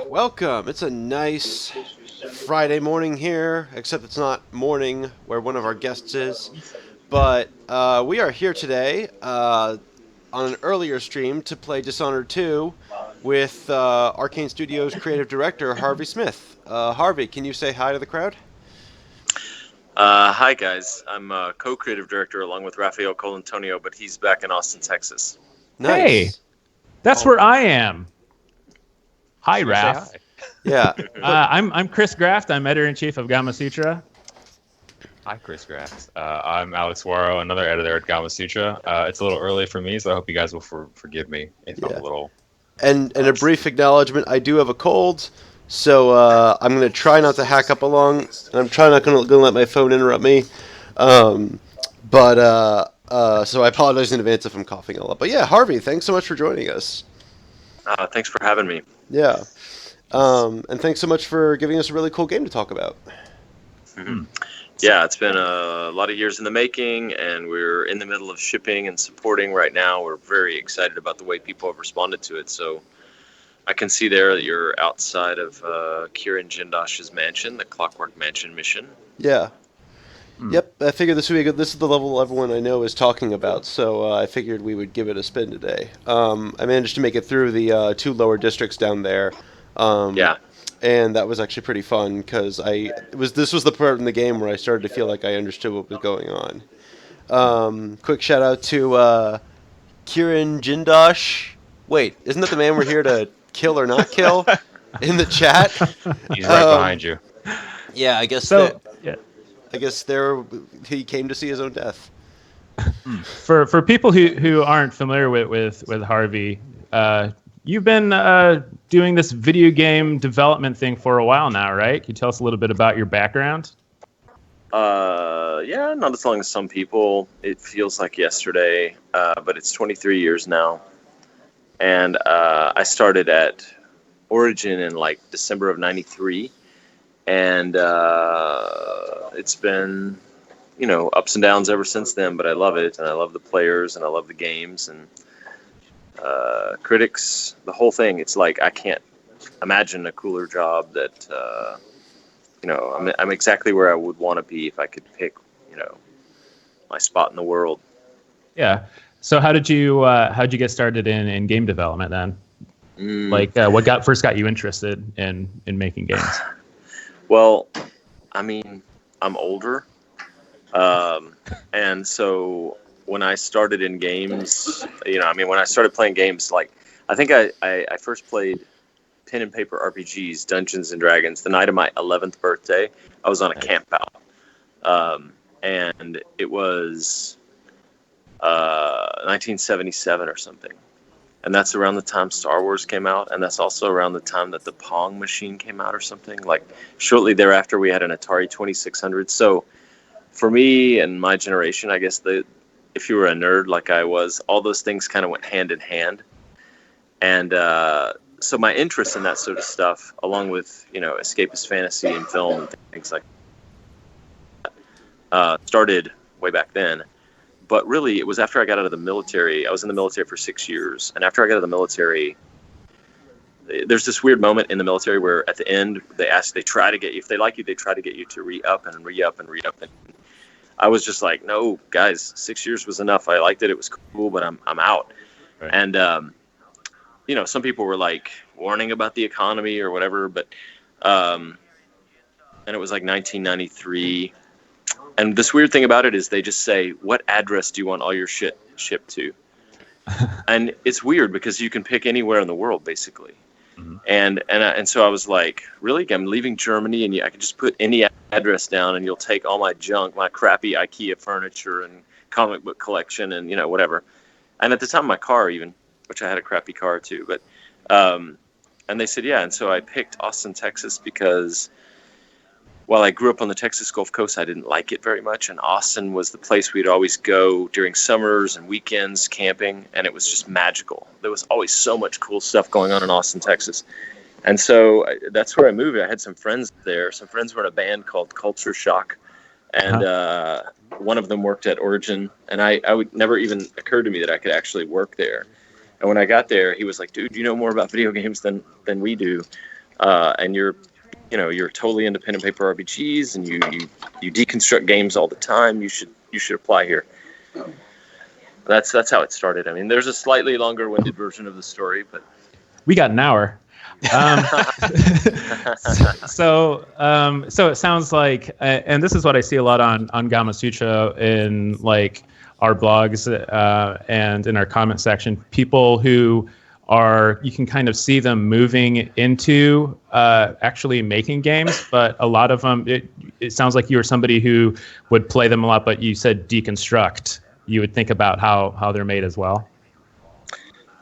Welcome. It's a nice Friday morning here, except it's not morning where one of our guests is. But we are here today on an earlier stream to play Dishonored 2 with Arcane Studios creative director Harvey Smith. Harvey, can you say hi to the crowd? Hi guys, I'm co-creative director along with Rafael Colantonio, but he's back in Austin, Texas. Hey, Nice. that's where I am. Hi, Sure, say Raf. hi. Yeah. But I'm Chris Graft. I'm editor in chief of Gamasutra. Hi, Chris Grass. I'm Alex Waro, another editor at Gamasutra. It's a little early for me, so I hope you guys will forgive me if I'm yeah. a little. And a brief acknowledgement, I do have a cold, so I'm going to try not to hack up along, and I'm trying not going to let my phone interrupt me. Um, so I apologize in advance if I'm coughing a lot. But yeah, Harvey, thanks so much for joining us. Thanks for having me. Yeah. And thanks so much for giving us a really cool game to talk about. Yeah, it's been a lot of years in the making, and we're in the middle of shipping and supporting right now. We're very excited about the way people have responded to it. So I can see there that you're outside of Kieran Jindosh's mansion, the Clockwork Mansion mission. Yeah. Yep, I figured this would be good. This is the level everyone I know is talking about, so I figured we would give it a spin today. I managed to make it through the two lower districts down there. Yeah. And that was actually pretty fun because this was the part in the game where I started to feel like I understood what was going on. Quick shout out to Kieran Jindosh. Wait, isn't that the man we're here to kill or not kill in the chat? He's right behind you. Yeah, I guess So, yeah, I guess there he came to see his own death. for people who aren't familiar with Harvey, you've been doing this video game development thing for a while now, right? Can you tell us a little bit about your background? Yeah, not as long as some people. It feels like yesterday, but it's 23 years now. And I started at Origin in like December of '93, and it's been ups and downs ever since then. But I love it, and I love the players, and I love the games, and critics, the whole thing. It's like I can't imagine a cooler job that I'm exactly where I would want to be if I could pick my spot in the world. Yeah. So how'd you get started in game development then? Like what first got you interested in making games? Well, I mean, I'm older, and so when I started in games, when I started playing games, like I think I first played pen and paper RPGs, Dungeons and Dragons, the night of my 11th birthday. I was on a camp out, and it was 1977 or something. And that's around the time Star Wars came out, and that's also around the time that the Pong machine came out or something. Like shortly thereafter, we had an Atari 2600. So for me and my generation, I guess if you were a nerd like I was, all those things kind of went hand in hand. And so my interest in that sort of stuff, along with escapist fantasy and film and things like that, started way back then. But really, it was after I got out of the military. I was in the military for 6 years. And after I got out of the military, there's this weird moment in the military where at the end, they try to get you, if they like you, they try to get you to re-up and re-up and re-up. And I was just like, no, guys, 6 years was enough. I liked it. It was cool, but I'm out. Right. And, some people were like warning about the economy or whatever. But, and it was like 1993. And this weird thing about it is they just say, what address do you want all your shit shipped to? And it's weird because you can pick anywhere in the world, basically. Mhm. And so I was like, really? I'm leaving Germany, and I can just put any address down, and you'll take all my junk, my crappy IKEA furniture and comic book collection and, whatever. And at the time, my car even, which I had a crappy car too. But and they said, yeah. And so I picked Austin, Texas, because while I grew up on the Texas Gulf Coast, I didn't like it very much. And Austin was the place we'd always go during summers and weekends camping. And it was just magical. There was always so much cool stuff going on in Austin, Texas. And so that's where I moved. I had some friends there. Some friends were in a band called Culture Shock. And one of them worked at Origin. And I would never even occurred to me that I could actually work there. And when I got there, he was like, "Dude, you know more about video games than we do, and you're totally into pen and paper RPGs, and you deconstruct games all the time. You should apply here." That's how it started. I mean, there's a slightly longer-winded version of the story, but we got an hour. So it sounds like, and this is what I see a lot on Gamasutra in like our blogs and in our comment section, people who are, you can kind of see them moving into actually making games, but a lot of them, it sounds like you were somebody who would play them a lot, but you said deconstruct. You would think about how they're made as well.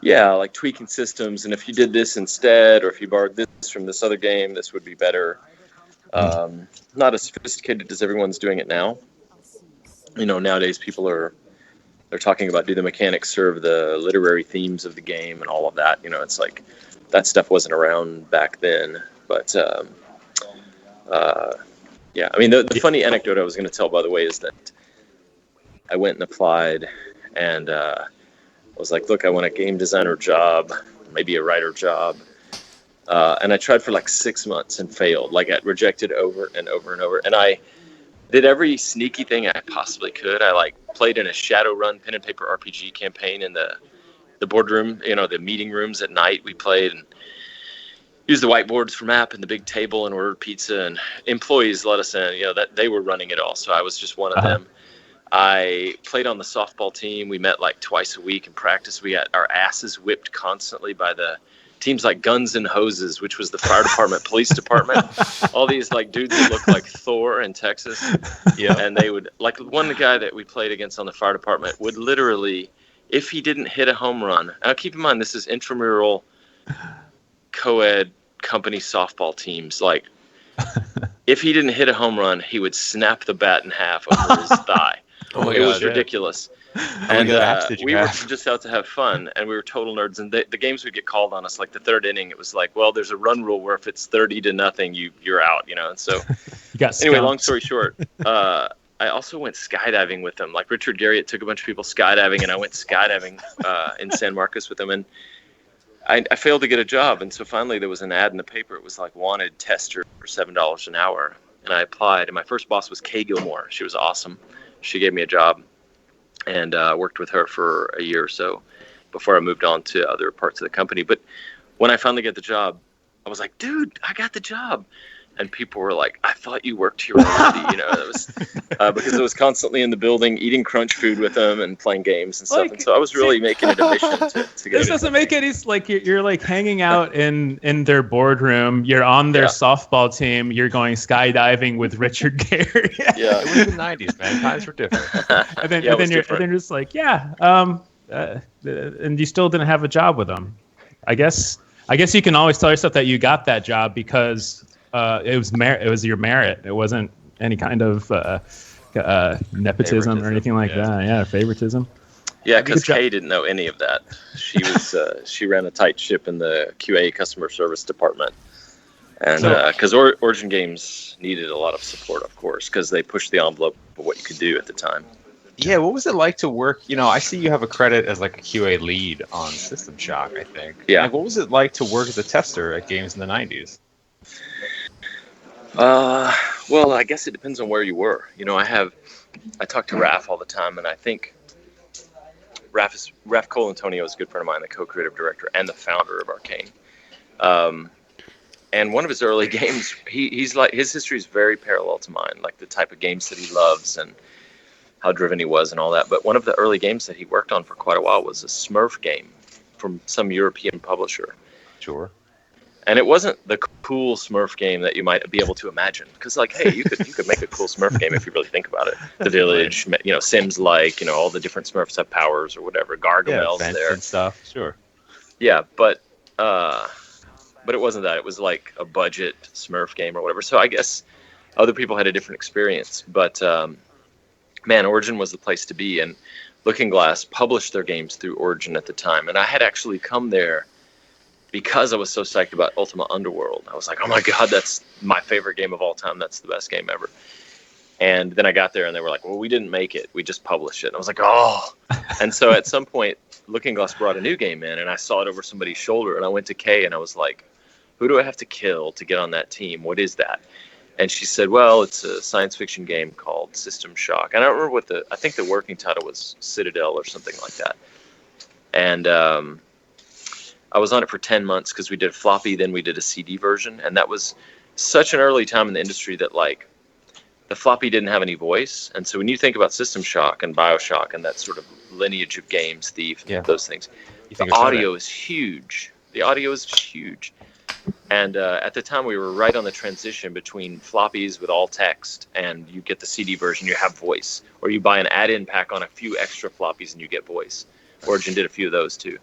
Yeah, like tweaking systems, and if you did this instead, or if you borrowed this from this other game, this would be better. Not as sophisticated as everyone's doing it now. You know, nowadays they're talking about, do the mechanics serve the literary themes of the game and all of that. You know, it's like that stuff wasn't around back then. But yeah, I mean, the funny anecdote I was going to tell, by the way, is that I went and applied, and I was like, look, I want a game designer job, maybe a writer job. And I tried for like 6 months and failed. Like, I rejected over and over and over. And I did every sneaky thing I possibly could. I like played in a Shadowrun pen and paper RPG campaign in the boardroom, you know, the meeting rooms at night. We played and used the whiteboards for map and the big table and ordered pizza, and employees let us in, you know, that they were running it all. So I was just one of them. I played on the softball team. We met like twice a week and practiced. We got our asses whipped constantly by the teams like Guns and Hoses, which was the fire department, police department. All these like dudes that looked like Thor in Texas. Yeah. And they would, like, one guy that we played against on the fire department would literally, if he didn't hit a home run, now keep in mind, this is intramural co-ed company softball teams. Like, if he didn't hit a home run, he would snap the bat in half over his thigh. It was ridiculous. And we were just out to have fun, and we were total nerds. And the games would get called on us, like the third inning, it was like, well, there's a run rule where if it's 30-0, you're out, you know. And so, anyway, long story short, I also went skydiving with them. Like, Richard Garriott took a bunch of people skydiving, and I went skydiving in San Marcos with them. And I failed to get a job, and so finally there was an ad in the paper. It was like, wanted tester for $7 an hour, and I applied. And my first boss was Kay Gilmore. She was awesome. She gave me a job, and worked with her for a year or so before I moved on to other parts of the company. But when I finally got the job, I was like, dude, I got the job. And people were like, I thought you worked here already. You know, it was because I was constantly in the building eating crunch food with them and playing games and stuff. Like, and so I was really making it a mission to go. This doesn't make any, like, you're like hanging out in their boardroom. You're on their softball team. You're going skydiving with Richard Gere. Yeah, it was the 90s, man. Times were different. and then you're just like, and you still didn't have a job with them. I guess you can always tell yourself that you got that job because it was your merit. It wasn't any kind of nepotism or anything like that. Yeah, favoritism. Yeah, because Kay didn't know any of that. She was she ran a tight ship in the QA customer service department, and because Origin Games needed a lot of support, of course, because they pushed the envelope of what you could do at the time. Yeah, what was it like to work? You know, I see you have a credit as like a QA lead on System Shock, I think. Yeah. Like, what was it like to work as a tester at games in the 90s? Well, I guess it depends on where you were. You know, I talk to Raph all the time, and I think Raph Colantonio is a good friend of mine, the co-creative director and the founder of Arcane. And one of his early games, he's like, his history is very parallel to mine, like the type of games that he loves and how driven he was and all that. But one of the early games that he worked on for quite a while was a Smurf game from some European publisher. Sure. And it wasn't the cool Smurf game that you might be able to imagine. Because, like, hey, you could make a cool Smurf game if you really think about it. The Village, you know, Sims-like, you know, all the different Smurfs have powers or whatever. Gargamel's there. And stuff, sure. Yeah, but it wasn't that. It was like a budget Smurf game or whatever. So I guess other people had a different experience. But, man, Origin was the place to be. And Looking Glass published their games through Origin at the time. And I had actually come there because I was so psyched about Ultima Underworld. I was like, oh my God, that's my favorite game of all time. That's the best game ever. And then I got there and they were like, well, we didn't make it. We just published it. And I was like, oh. And so at some point, Looking Glass brought a new game in, and I saw it over somebody's shoulder, and I went to Kay and I was like, who do I have to kill to get on that team? What is that? And she said, well, it's a science fiction game called System Shock. And I don't remember I think the working title was Citadel or something like that. And I was on it for 10 months because we did a floppy, then we did a CD version. And that was such an early time in the industry that, like, the floppy didn't have any voice. And so when you think about System Shock and Bioshock and that sort of lineage of games, Thief, those things, the audio is huge. The audio is huge. And at the time, we were right on the transition between floppies with all text, and you get the CD version, you have voice. Or you buy an add-in pack on a few extra floppies, and you get voice. Origin did a few of those, too.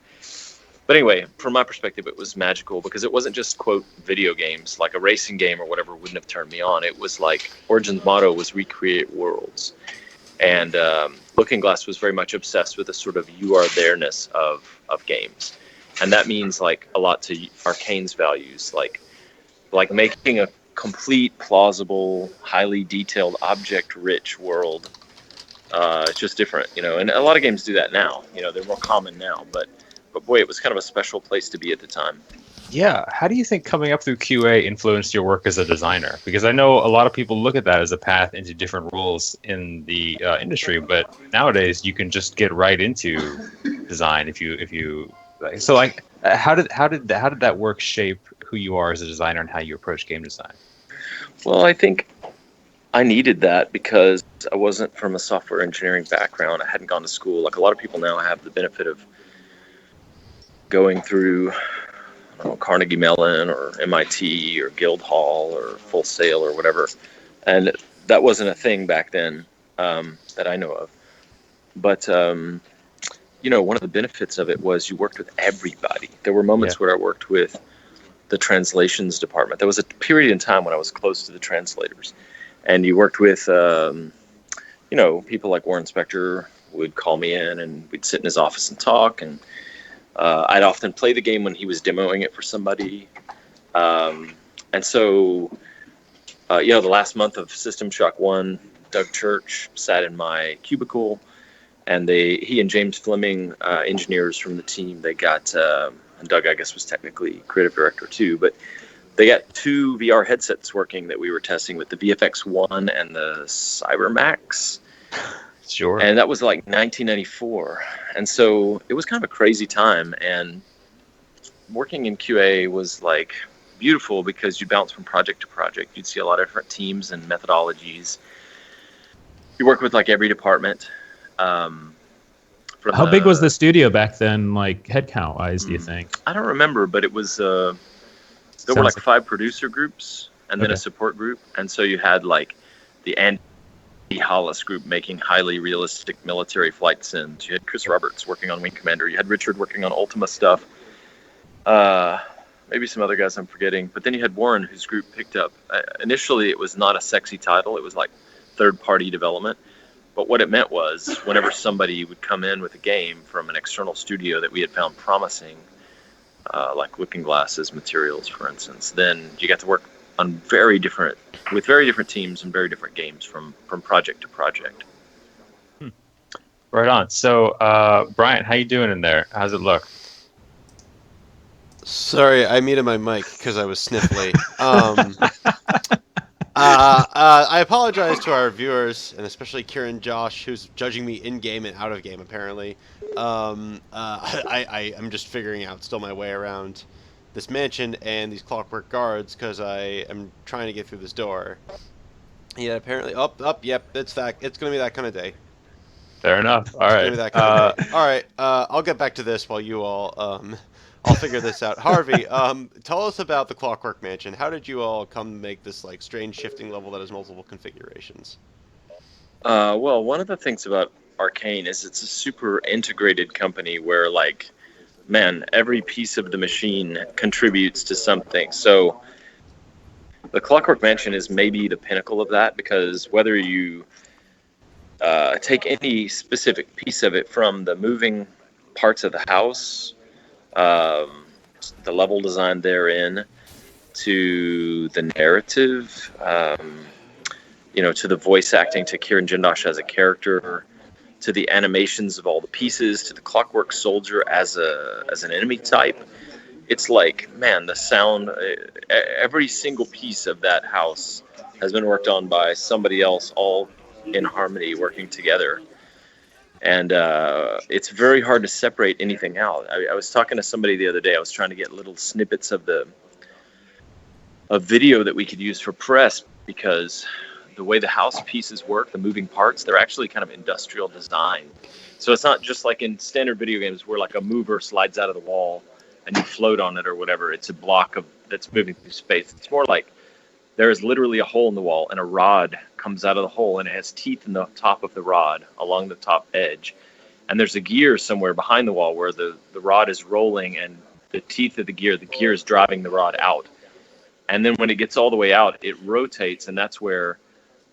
But anyway, from my perspective, it was magical because it wasn't just, quote, video games, like a racing game or whatever wouldn't have turned me on. It was like Origin's motto was recreate worlds. And Looking Glass was very much obsessed with the sort of you are there-ness of games. And that means like a lot to Arcane's values, like making a complete, plausible, highly detailed, object-rich world. It's just different, you know. And a lot of games do that now. You know, they're more common now. But boy, it was kind of a special place to be at the time. Yeah. How do you think coming up through QA influenced your work as a designer? Because I know a lot of people look at that as a path into different roles in the industry, but nowadays you can just get right into design if you. So, like, how did that work shape who you are as a designer and how you approach game design? Well, I think I needed that because I wasn't from a software engineering background. I hadn't gone to school. Like a lot of people now have the benefit of going through, I don't know, Carnegie Mellon or MIT or Guildhall or Full Sail or whatever. And that wasn't a thing back then that I know of. But you know, one of the benefits of it was you worked with everybody. There were moments where I worked with the translations department. There was a period in time when I was close to the translators. And you worked with, you know, people like Warren Spector would call me in and we'd sit in his office and talk. And I'd often play the game when he was demoing it for somebody. And so, you know, the last month of System Shock 1, Doug Church sat in my cubicle. And he and James Fleming, engineers from the team, they got, and Doug, I guess, was technically creative director too, but they got 2 VR headsets working that we were testing with the VFX One and the Cybermax. Sure. And that was like 1994. And so it was kind of a crazy time. And working in QA was like beautiful because you bounce from project to project. You'd see a lot of different teams and methodologies. You work with like every department. How big was the studio back then, like headcount wise, do you think? I don't remember, but it was there were like 5 producer groups and then a support group, and so you had like the Andy Hollis group making highly realistic military flight sims. You had Chris Roberts working on Wing Commander. You had Richard working on Ultima stuff. Maybe some other guys I'm forgetting, but then you had Warren, whose group picked up. Initially, it was not a sexy title; it was like third-party development. But what it meant was whenever somebody would come in with a game from an external studio that we had found promising, like Looking Glass's materials, for instance, then you got to work on very different teams and very different games from project to project. Right on. So, Brian, how you doing in there? How's it look? Sorry, I muted my mic because I was sniffly. I apologize to our viewers, and especially Kieran Josh, who's judging me in-game and out-of-game, apparently. I'm just figuring out still my way around this mansion and these clockwork guards because I am trying to get through this door. Yeah, apparently... Yep, it's going to be that kind of day. Fair enough. All right. It's gonna be that kind of day. All right, I'll get back to this while you all... I'll figure this out. Harvey, tell us about the Clockwork Mansion. How did you all come to make this like strange shifting level that has multiple configurations? Well, one of the things about Arcane is it's a super integrated company where, like, man, every piece of the machine contributes to something. So the Clockwork Mansion is maybe the pinnacle of that because whether you take any specific piece of it from the moving parts of the house, the level design therein, to the narrative, you know, to the voice acting, to Kieran Jindosh as a character, to the animations of all the pieces, to the Clockwork Soldier as an enemy type. It's like, man, the sound, every single piece of that house has been worked on by somebody else, all in harmony, working together. And it's very hard to separate anything out. I was talking to somebody the other day. I was trying to get little snippets of video that we could use for press, because the way the house pieces work, the moving parts, they're actually kind of industrial design. So it's not just like in standard video games where like a mover slides out of the wall and you float on it or whatever. It's a block that's moving through space. It's more like there is literally a hole in the wall and a rod comes out of the hole and it has teeth in the top of the rod along the top edge. And there's a gear somewhere behind the wall where the rod is rolling and the teeth of the gear is driving the rod out. And then when it gets all the way out, it rotates, and that's where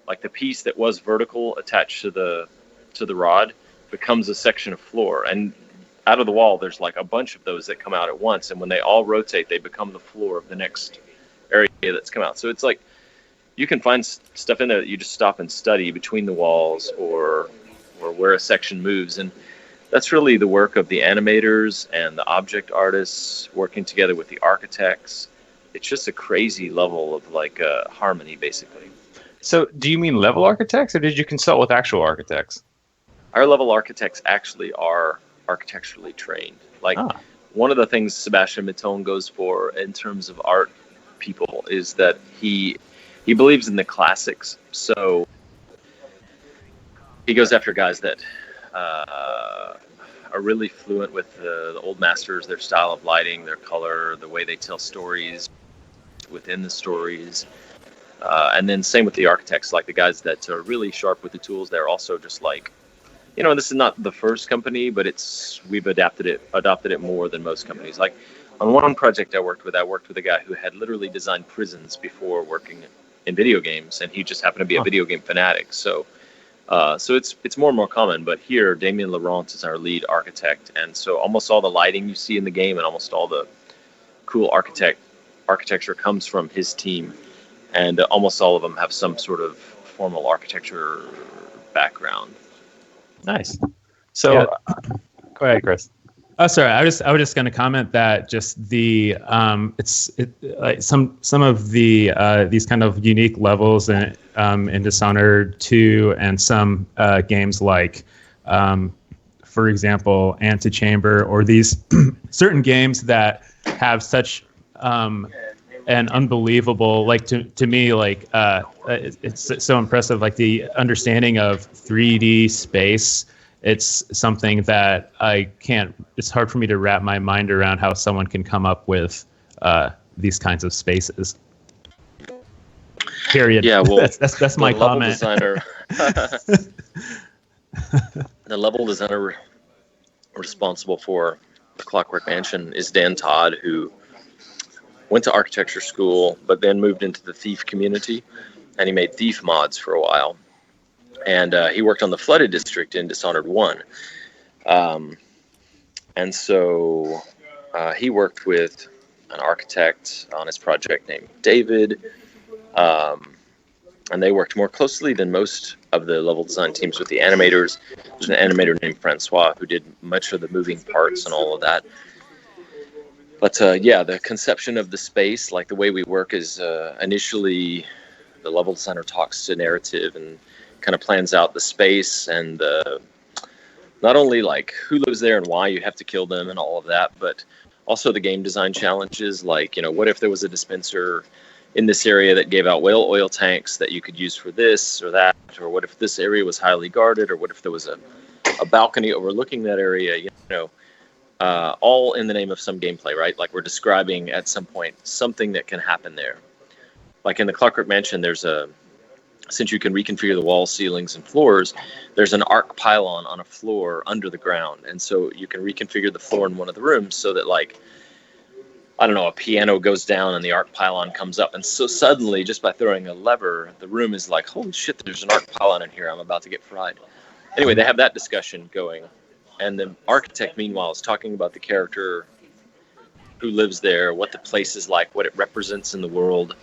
like the piece that was vertical attached to the rod becomes a section of floor. And out of the wall, there's like a bunch of those that come out at once. And when they all rotate, they become the floor of the next area that's come out. So it's like you can find stuff in there that you just stop and study between the walls or where a section moves. And that's really the work of the animators and the object artists working together with the architects. It's just a crazy level of like harmony, basically. So do you mean level architects, or did you consult with actual architects? Our level architects actually are architecturally trained. Like one of the things Sebastian Mittone goes for in terms of art people is that he believes in the classics. So he goes after guys that are really fluent with the old masters, their style of lighting, their color, the way they tell stories within the stories. And then same with the architects, like the guys that are really sharp with the tools. They're also just like, this is not the first company, but we've adopted it more than most companies. Like on one project I worked with a guy who had literally designed prisons before working in video games, and he just happened to be a video game fanatic. So it's more and more common. But here, Damien Laurent is our lead architect, and so almost all the lighting you see in the game and almost all the cool architecture comes from his team, and almost all of them have some sort of formal architecture background. Nice. So, go ahead, Chris. Oh, sorry. I was just going to comment that just the like some of the these kind of unique levels in Dishonored 2 and some games like, for example, Antechamber, or these certain games that have such an unbelievable, like to me, like it's so impressive, like the understanding of 3D space. It's something that it's hard for me to wrap my mind around how someone can come up with these kinds of spaces. Period. Yeah, well, that's my comment. The level designer responsible for the Clockwork Mansion is Dan Todd, who went to architecture school, but then moved into the Thief community, and he made Thief mods for a while. And he worked on the flooded district in Dishonored 1. And so he worked with an architect on his project named David. And they worked more closely than most of the level design teams with the animators. There's an animator named Francois who did much of the moving parts and all of that. But the conception of the space, like the way we work, is initially the level designer talks to narrative and kind of plans out the space and not only like who lives there and why you have to kill them and all of that, but also the game design challenges. Like, what if there was a dispenser in this area that gave out whale oil tanks that you could use for this or that, or what if this area was highly guarded, or what if there was a balcony overlooking that area, all in the name of some gameplay, right? Like we're describing at some point something that can happen there. Like in the Clockwork Mansion, since you can reconfigure the walls, ceilings, and floors, there's an arc pylon on a floor under the ground. And so you can reconfigure the floor in one of the rooms so that, like, I don't know, a piano goes down and the arc pylon comes up. And so suddenly, just by throwing a lever, the room is like, holy shit, there's an arc pylon in here. I'm about to get fried. Anyway, they have that discussion going. And the architect, meanwhile, is talking about the character who lives there, what the place is like, what it represents in the world.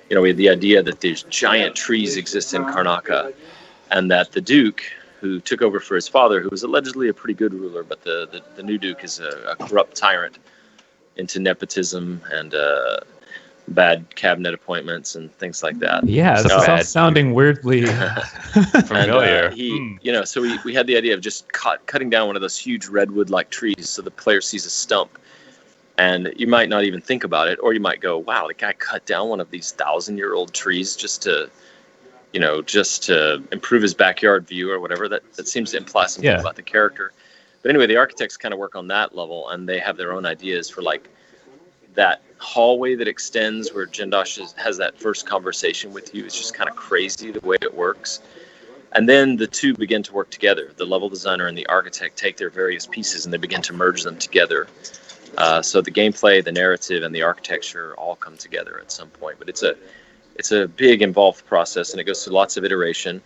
We had the idea that these giant trees exist in Karnaca, and that the Duke, who took over for his father, who was allegedly a pretty good ruler, but the new duke is a corrupt tyrant into nepotism and bad cabinet appointments and things like that. Yeah, this is all sounding weirdly familiar. And so we had the idea of just cutting down one of those huge redwood-like trees so the player sees a stump. And you might not even think about it, or you might go, wow, the guy cut down one of these 1,000-year-old trees just to improve his backyard view or whatever. That seems to imply something about the character. But anyway, the architects kind of work on that level, and they have their own ideas for like that hallway that extends where Jindosh has that first conversation with you. It's just kind of crazy the way it works. And then the two begin to work together. The level designer and the architect take their various pieces and they begin to merge them together. So the gameplay, the narrative, and the architecture all come together at some point. But it's a big involved process, and it goes through lots of iteration.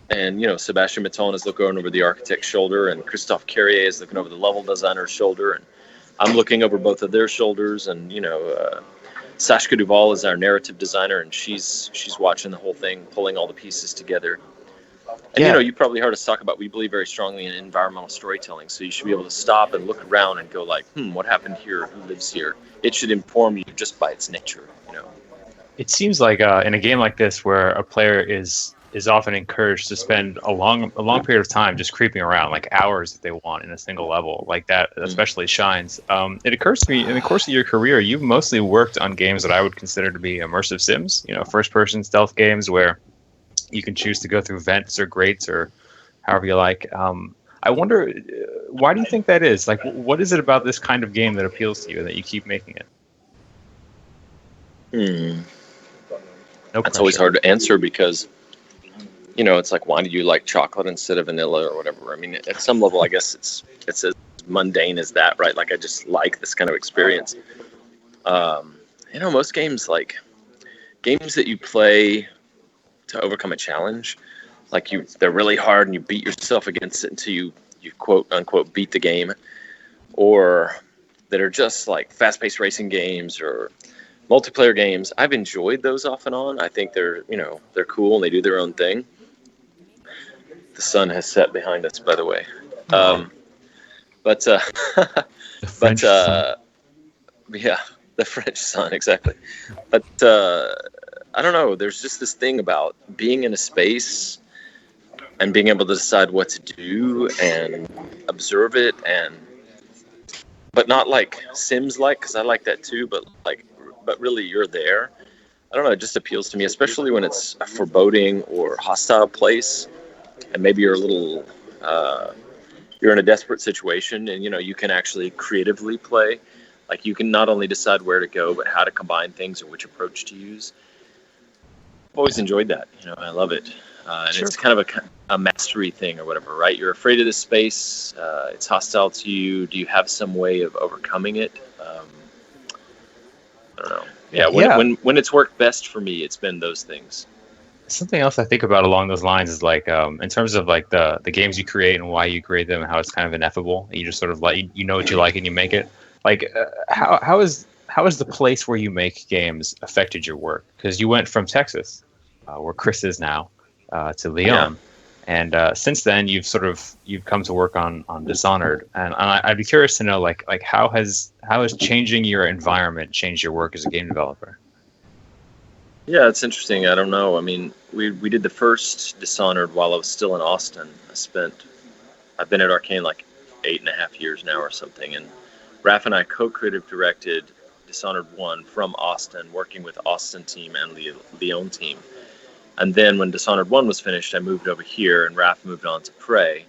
And Sebastian Mitton is looking over the architect's shoulder, and Christophe Carrier is looking over the level designer's shoulder, and I'm looking over both of their shoulders. And Sashka Duval is our narrative designer, and she's watching the whole thing, pulling all the pieces together. And you probably heard us talk about, we believe very strongly in environmental storytelling. So you should be able to stop and look around and go like, what happened here? Who lives here? It should inform you just by its nature. It seems like in a game like this, where a player is often encouraged to spend a long period of time just creeping around, like hours if they want, in a single level, like that especially shines. It occurs to me, in the course of your career, you've mostly worked on games that I would consider to be immersive sims, first-person stealth games where you can choose to go through vents or grates or however you like. I wonder, why do you think that is? Like, what is it about this kind of game that appeals to you and that you keep making it? That's always hard to answer because, it's like, why do you like chocolate instead of vanilla or whatever? I mean, at some level, I guess it's as mundane as that, right? Like, I just like this kind of experience. Most games, like games that you play to overcome a challenge, like they're really hard and you beat yourself against it until you quote unquote beat the game, or that are just like fast-paced racing games or multiplayer games. I've enjoyed those off and on. I think they're cool and they do their own thing. The sun has set behind us, by the way. The French sun. Yeah, the French sun, exactly. But I don't know. There's just this thing about being in a space and being able to decide what to do and observe it, but not like Sims like, because I like that too. But really, you're there. I don't know. It just appeals to me, especially when it's a foreboding or hostile place, and maybe you're a little, you're in a desperate situation, and you can actually creatively play. Like you can not only decide where to go, but how to combine things or which approach to use. I've always enjoyed that. I love it. And Sure. It's kind of a mastery thing or whatever, right? You're afraid of this space. It's hostile to you. Do you have some way of overcoming it? I don't know. Yeah, when it's worked best for me, it's been those things. Something else I think about along those lines is like, in terms of like the games you create and why you create them, and how it's kind of ineffable. You just sort of like, you know what you like and you make it. Like, how has the place where you make games affected your work? Because you went from Texas, where Chris is now, to Lyon, and since then you've come to work on Dishonored, and I'd be curious to know like how has changing your environment changed your work as a game developer? Yeah, it's interesting. I don't know. I mean, we did the first Dishonored while I was still in Austin. I've been at Arcane like 8.5 years now or something, and Raph and I co-creative directed Dishonored 1 from Austin, working with Austin team and the Lyon team. And then when Dishonored 1 was finished, I moved over here, and Raph moved on to Prey.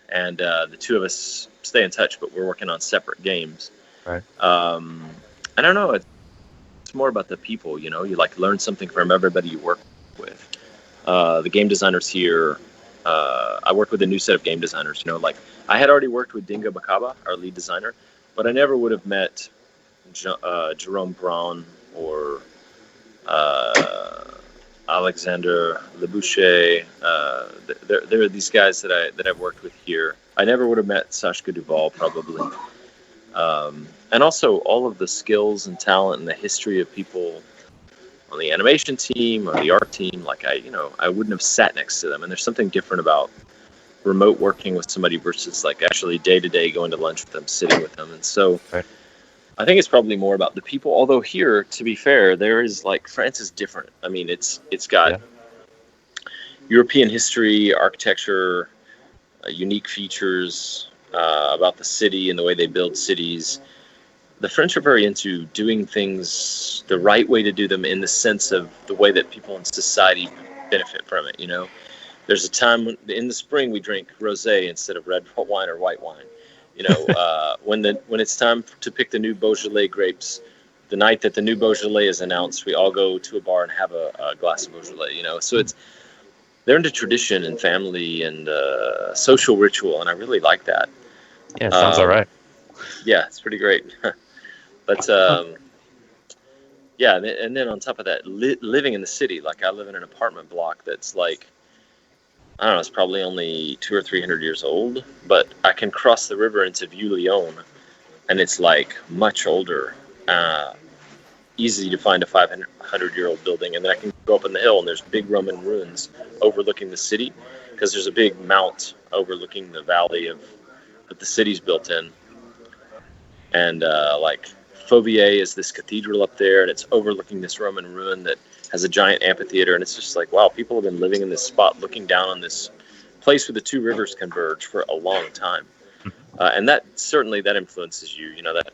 And the two of us stay in touch, but we're working on separate games. Right. I don't know. It's more about the people, you like learn something from everybody you work with. The game designers here, I work with a new set of game designers, like I had already worked with Dingo Bakaba, our lead designer, but I never would have met Jerome Braun or Alexander Leboucher. There are these guys that I've worked with here. I never would have met Sashka Duval probably. And also all of the skills and talent and the history of people on the animation team or the art team, like I wouldn't have sat next to them. And there's something different about remote working with somebody versus like actually day to day going to lunch with them, sitting with them. And so Right. I think it's probably more about the people. Although here, to be fair, there is like France is different. I mean, it's got European history, architecture, unique features about the city and the way they build cities. The French are very into doing things the right way to do them in the sense of the way that people in society benefit from it. You know, there's a time in the spring we drink rosé instead of red wine or white wine. You know, when it's time to pick the new Beaujolais grapes, the night that the new Beaujolais is announced, we all go to a bar and have a glass of Beaujolais. You know, so they're into tradition and family and social ritual, and I really like that. Yeah, sounds all right. Yeah, it's pretty great. But yeah, and then on top of that, living in the city, like I live in an apartment block that's like, I don't know, it's probably only 200 or 300 years old, but I can cross the river into Vieux-Lyon, and it's like much older. Easy to find a 500-year-old building, and then I can go up on the hill, and there's big Roman ruins overlooking the city, because there's a big mount overlooking the valley that the city's built in. And like Fauvier is this cathedral up there, and it's overlooking this Roman ruin that has a giant amphitheater, and it's just like, wow, people have been living in this spot looking down on this place where the two rivers converge for a long time. And that certainly that influences you. You know, that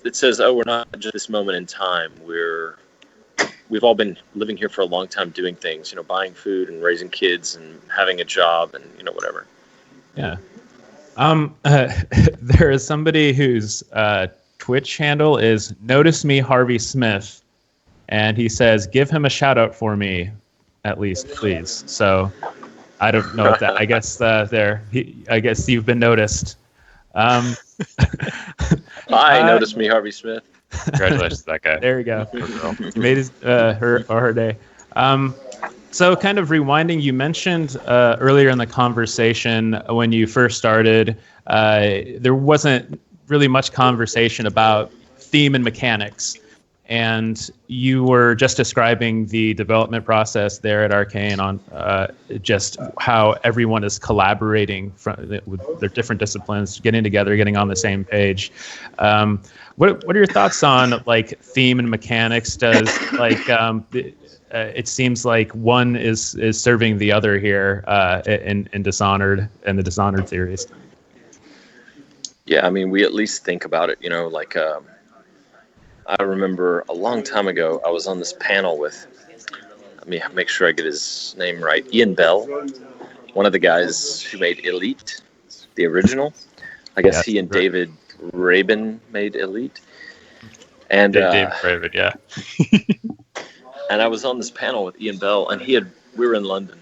it says, oh, we're not just this moment in time. We've all been living here for a long time, doing things, you know, buying food and raising kids and having a job and, you know, whatever. Yeah. There is somebody whose Twitch handle is Notice Me Harvey Smith, and he says, give him a shout out for me, at least, please. So I don't know if that, I guess I guess you've been noticed. Hi, Notice Me Harvey Smith. Congratulations to that guy. There we go. He made his her day. So kind of rewinding, you mentioned earlier in the conversation when you first started, there wasn't really much conversation about theme and mechanics. And you were just describing the development process there at Arcane on just how everyone is collaborating with their different disciplines, getting together, getting on the same page. What are your thoughts on like theme and mechanics? Does like it seems like one is serving the other here in Dishonored and the Dishonored series. Yeah, I mean, we at least think about it, you know, like I remember a long time ago, I was on this panel with, let me make sure I get his name right, Ian Bell, one of the guys who made Elite, the original. I guess he and David Rabin made Elite. And David Rabin, yeah. And I was on this panel with Ian Bell, and we were in London,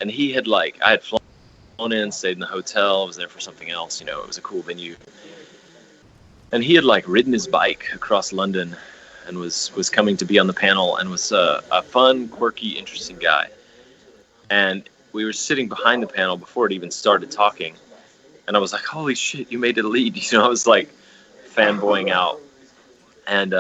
and he had I had flown in, stayed in the hotel, I was there for something else, you know, it was a cool venue. And he had ridden his bike across London and was coming to be on the panel, and was a fun, quirky, interesting guy. And we were sitting behind the panel before it even started talking. And I was like, holy shit, you made it a lead. You know, I was like fanboying out. And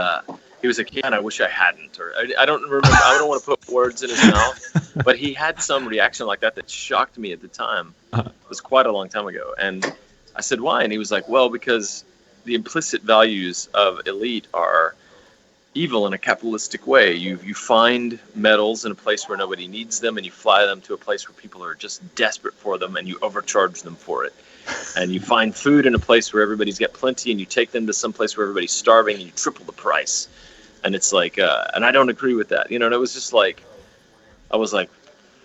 he was like, yeah, and I wish I hadn't. Or I don't remember. I don't want to put words in his mouth. But he had some reaction like that shocked me at the time. It was quite a long time ago. And I said, why? And he was like, well, because the implicit values of Elite are evil in a capitalistic way. You find metals in a place where nobody needs them, and you fly them to a place where people are just desperate for them, and you overcharge them for it. And you find food in a place where everybody's got plenty, and you take them to some place where everybody's starving, and you triple the price. And it's like, and I don't agree with that, you know. And it was just like, I was like,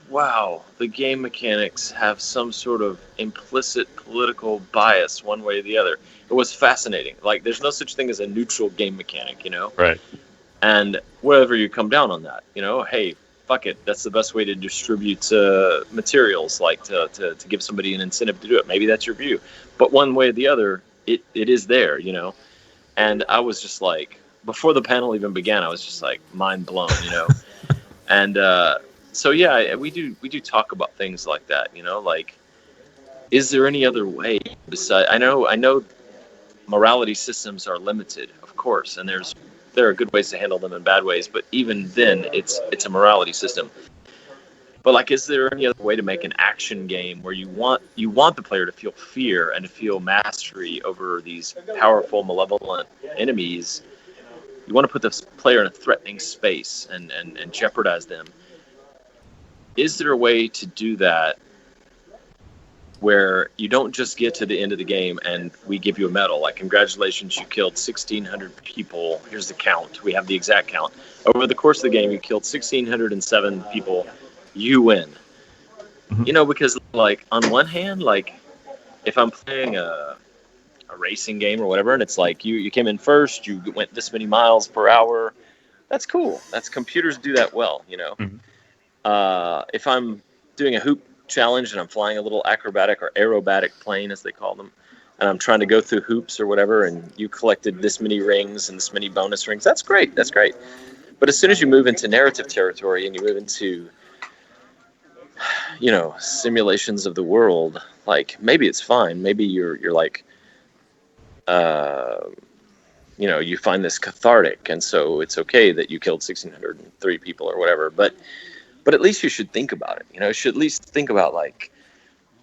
wow, the game mechanics have some sort of implicit political bias one way or the other. It was fascinating. Like, there's no such thing as a neutral game mechanic, you know? Right. And wherever you come down on that, you know, hey, fuck it. That's the best way to distribute materials, like to give somebody an incentive to do it. Maybe that's your view. But one way or the other, it is there, you know? And I was just like, before the panel even began, I was just like mind blown, you know? And so, yeah, we do talk about things like that, you know? Like, is there any other way besides? I know morality systems are limited, of course, and there are good ways to handle them and bad ways, but even then, it's a morality system. But like, is there any other way to make an action game where you want the player to feel fear and to feel mastery over these powerful, malevolent enemies? You want to put the player in a threatening space and jeopardize them. Is there a way to do that where you don't just get to the end of the game and we give you a medal, like, congratulations, you killed 1,600 people, here's the count, we have the exact count. Over the course of the game, you killed 1,607 people, you win. Mhm. You know, because, like, on one hand, like, if I'm playing a racing game or whatever, and it's like, you came in first, you went this many miles per hour, that's cool. Computers do that well, you know. Mhm. If I'm doing a hoop challenge and I'm flying a little acrobatic or aerobatic plane, as they call them, and I'm trying to go through hoops or whatever, and you collected this many rings and this many bonus rings, that's great. That's great. But as soon as you move into narrative territory and you move into, you know, simulations of the world, like, maybe it's fine. Maybe you're like, you know, you find this cathartic, and so it's okay that you killed 1,603 people or whatever. But at least you should think about it. You know, you should at least think about, like,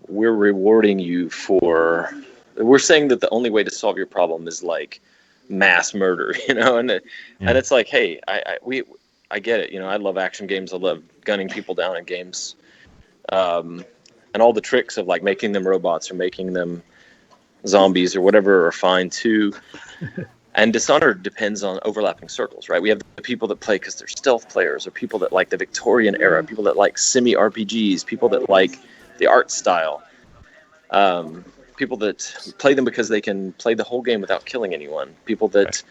we're rewarding you for. We're saying that the only way to solve your problem is, like, mass murder. You know, and it's like, hey, I get it. You know, I love action games. I love gunning people down in games, and all the tricks of, like, making them robots or making them zombies or whatever are fine too. And Dishonored depends on overlapping circles, right? We have the people that play because they're stealth players, or people that like the Victorian era, people that like semi-RPGs, people that like the art style, people that play them because they can play the whole game without killing anyone, people that,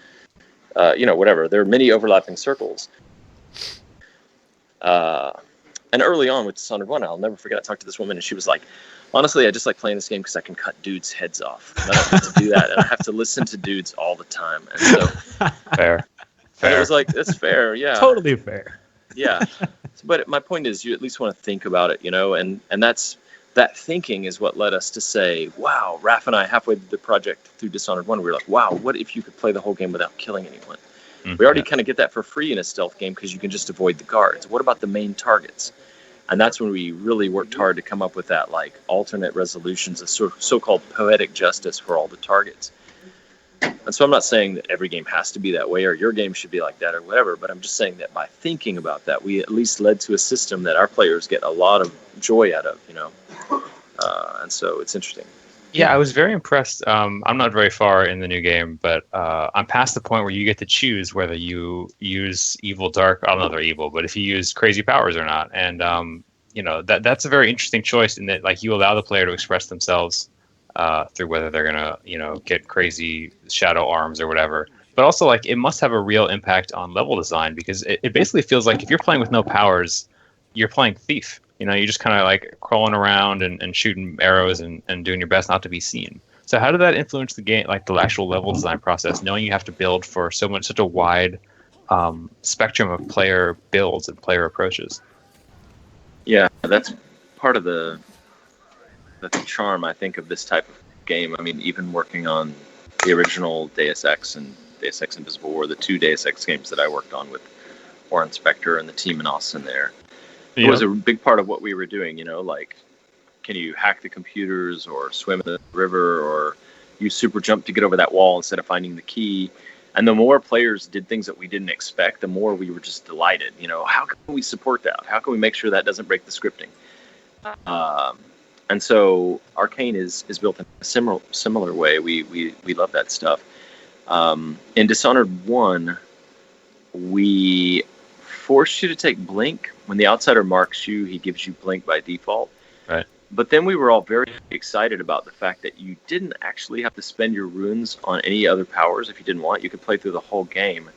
you know, whatever. There are many overlapping circles. And early on with Dishonored 1, I'll never forget, I talked to this woman, and she was like, honestly, I just like playing this game because I can cut dudes' heads off. And I don't have to do that, and I have to listen to dudes all the time. And so, Fair. and it was like, that's fair, yeah. Totally fair. Yeah. But my point is, you at least want to think about it, you know, and that thinking is what led us to say, wow, Raph and I, halfway through the project through Dishonored 1, we were like, wow, what if you could play the whole game without killing anyone? We already kind of get that for free in a stealth game because you can just avoid the guards. What about the main targets? And that's when we really worked hard to come up with that, like, alternate resolutions of so-called poetic justice for all the targets. And so I'm not saying that every game has to be that way or your game should be like that or whatever, but I'm just saying that by thinking about that, we at least led to a system that our players get a lot of joy out of, you know. And so it's interesting. Yeah, I was very impressed. I'm not very far in the new game, but I'm past the point where you get to choose whether you use evil, dark. I don't know if they're evil, but if you use crazy powers or not. And you know, that's a very interesting choice in that, like, you allow the player to express themselves through whether they're gonna, you know, get crazy shadow arms or whatever. But also, like, it must have a real impact on level design because it basically feels like if you're playing with no powers, you're playing Thief. You know, you're just kind of like crawling around and shooting arrows and doing your best not to be seen. So how did that influence the game, like the actual level design process, knowing you have to build for such a wide spectrum of player builds and player approaches? Yeah, that's part of the charm, I think, of this type of game. I mean, even working on the original Deus Ex and Deus Ex Invisible War, the two Deus Ex games that I worked on with Warren Spector and the team in Austin there. It was a big part of what we were doing, you know, like, can you hack the computers or swim in the river or use super jump to get over that wall instead of finding the key? And the more players did things that we didn't expect, the more we were just delighted. You know, how can we support that? How can we make sure that doesn't break the scripting? And so Arcane is built in a similar way. We love that stuff. In Dishonored 1, we force you to take Blink. When the outsider marks you, he gives you Blink by default. Right. But then we were all very excited about the fact that you didn't actually have to spend your runes on any other powers if you didn't want. You could play through the whole game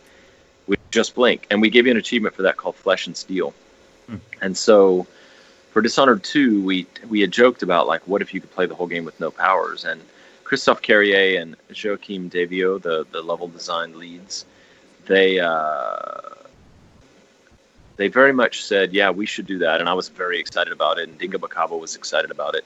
with just Blink. And we gave you an achievement for that called Flesh and Steel. And so for Dishonored 2, we had joked about, like, what if you could play the whole game with no powers? And Christophe Carrier and Joachim Davio, the level design leads, they very much said, yeah, we should do that. And I was very excited about it. And Dinga Bakabo was excited about it.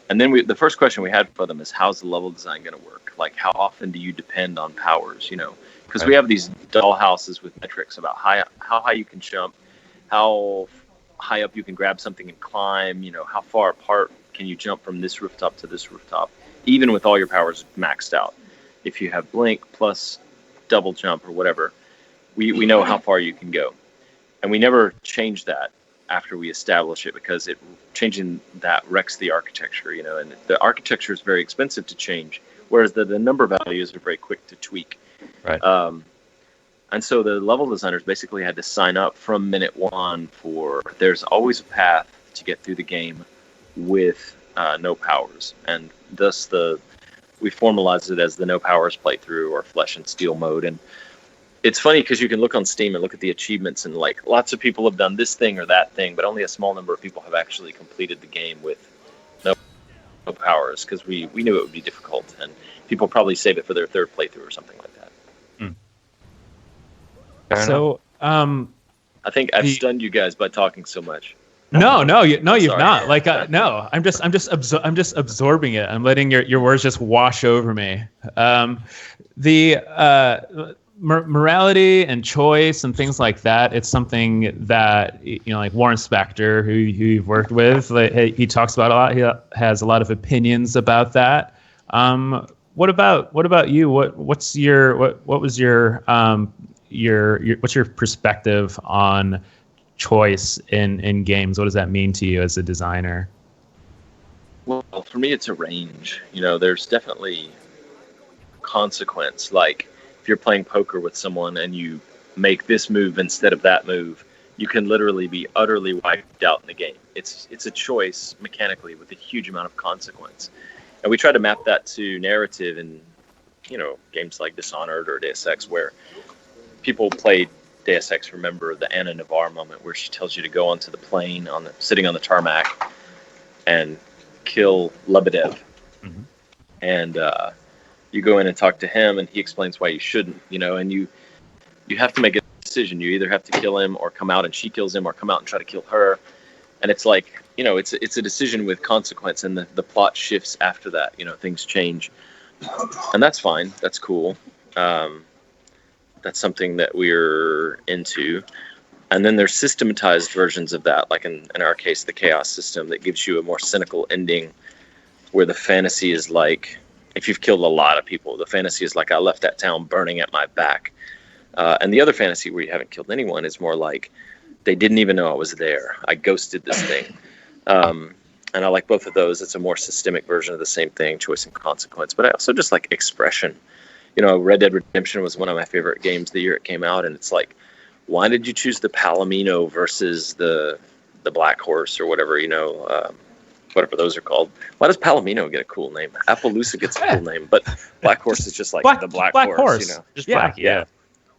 And then the first question we had for them is, how's the level design going to work? Like, how often do you depend on powers, you know? Because we have these doll houses with metrics about how high you can jump, how high up you can grab something and climb, how far apart can you jump from this rooftop to this rooftop, even with all your powers maxed out. If you have blink plus double jump or whatever, we know how far you can go. And we never change that after we establish it, because changing that wrecks the architecture, and the architecture is very expensive to change, whereas the number values are very quick to tweak. Right. And so the level designers basically had to sign up from minute one for there's always a path to get through the game with no powers, and thus we formalized it as the no powers playthrough or flesh and steel mode. And it's funny because you can look on Steam and look at the achievements, and like lots of people have done this thing or that thing, but only a small number of people have actually completed the game with no powers, because we knew it would be difficult, and people probably save it for their third playthrough or something like that. So, I think I've stunned you guys by talking so much. No, you've not. Like, Sorry. no, I'm just absorbing it. I'm letting your words just wash over me. The morality and choice and things like that. It's something that like Warren Spector, who you've worked with, like, he talks about a lot. He has a lot of opinions about that. What about you? What's your perspective on choice in games? What does that mean to you as a designer? Well, for me, it's a range. There's definitely consequence. Like if you're playing poker with someone and you make this move instead of that move, you can literally be utterly wiped out in the game. It's a choice mechanically with a huge amount of consequence. And we try to map that to narrative in, games like Dishonored or Deus Ex, where people played Deus Ex remember the Anna Navarre moment where she tells you to go onto the plane sitting on the tarmac and kill Lebedev. Mm-hmm. And you go in and talk to him, and he explains why you shouldn't, and you have to make a decision. You either have to kill him or come out and she kills him, or come out and try to kill her. And it's like, it's a decision with consequence, and the plot shifts after that. Things change. And that's fine. That's cool. That's something that we're into. And then there's systematized versions of that, like in our case, the chaos system, that gives you a more cynical ending, where the fantasy is like, if you've killed a lot of people, the fantasy is like, I left that town burning at my back. And the other fantasy where you haven't killed anyone is more like, they didn't even know I was there. I ghosted this thing. And I like both of those. It's a more systemic version of the same thing, choice and consequence. But I also just like expression. Red Dead Redemption was one of my favorite games the year it came out, and it's like, why did you choose the Palomino versus the Black Horse or whatever, whatever those are called? Why does Palomino get a cool name? Appaloosa gets a cool name, but Black Horse is just like the Black Horse. Just black, yeah.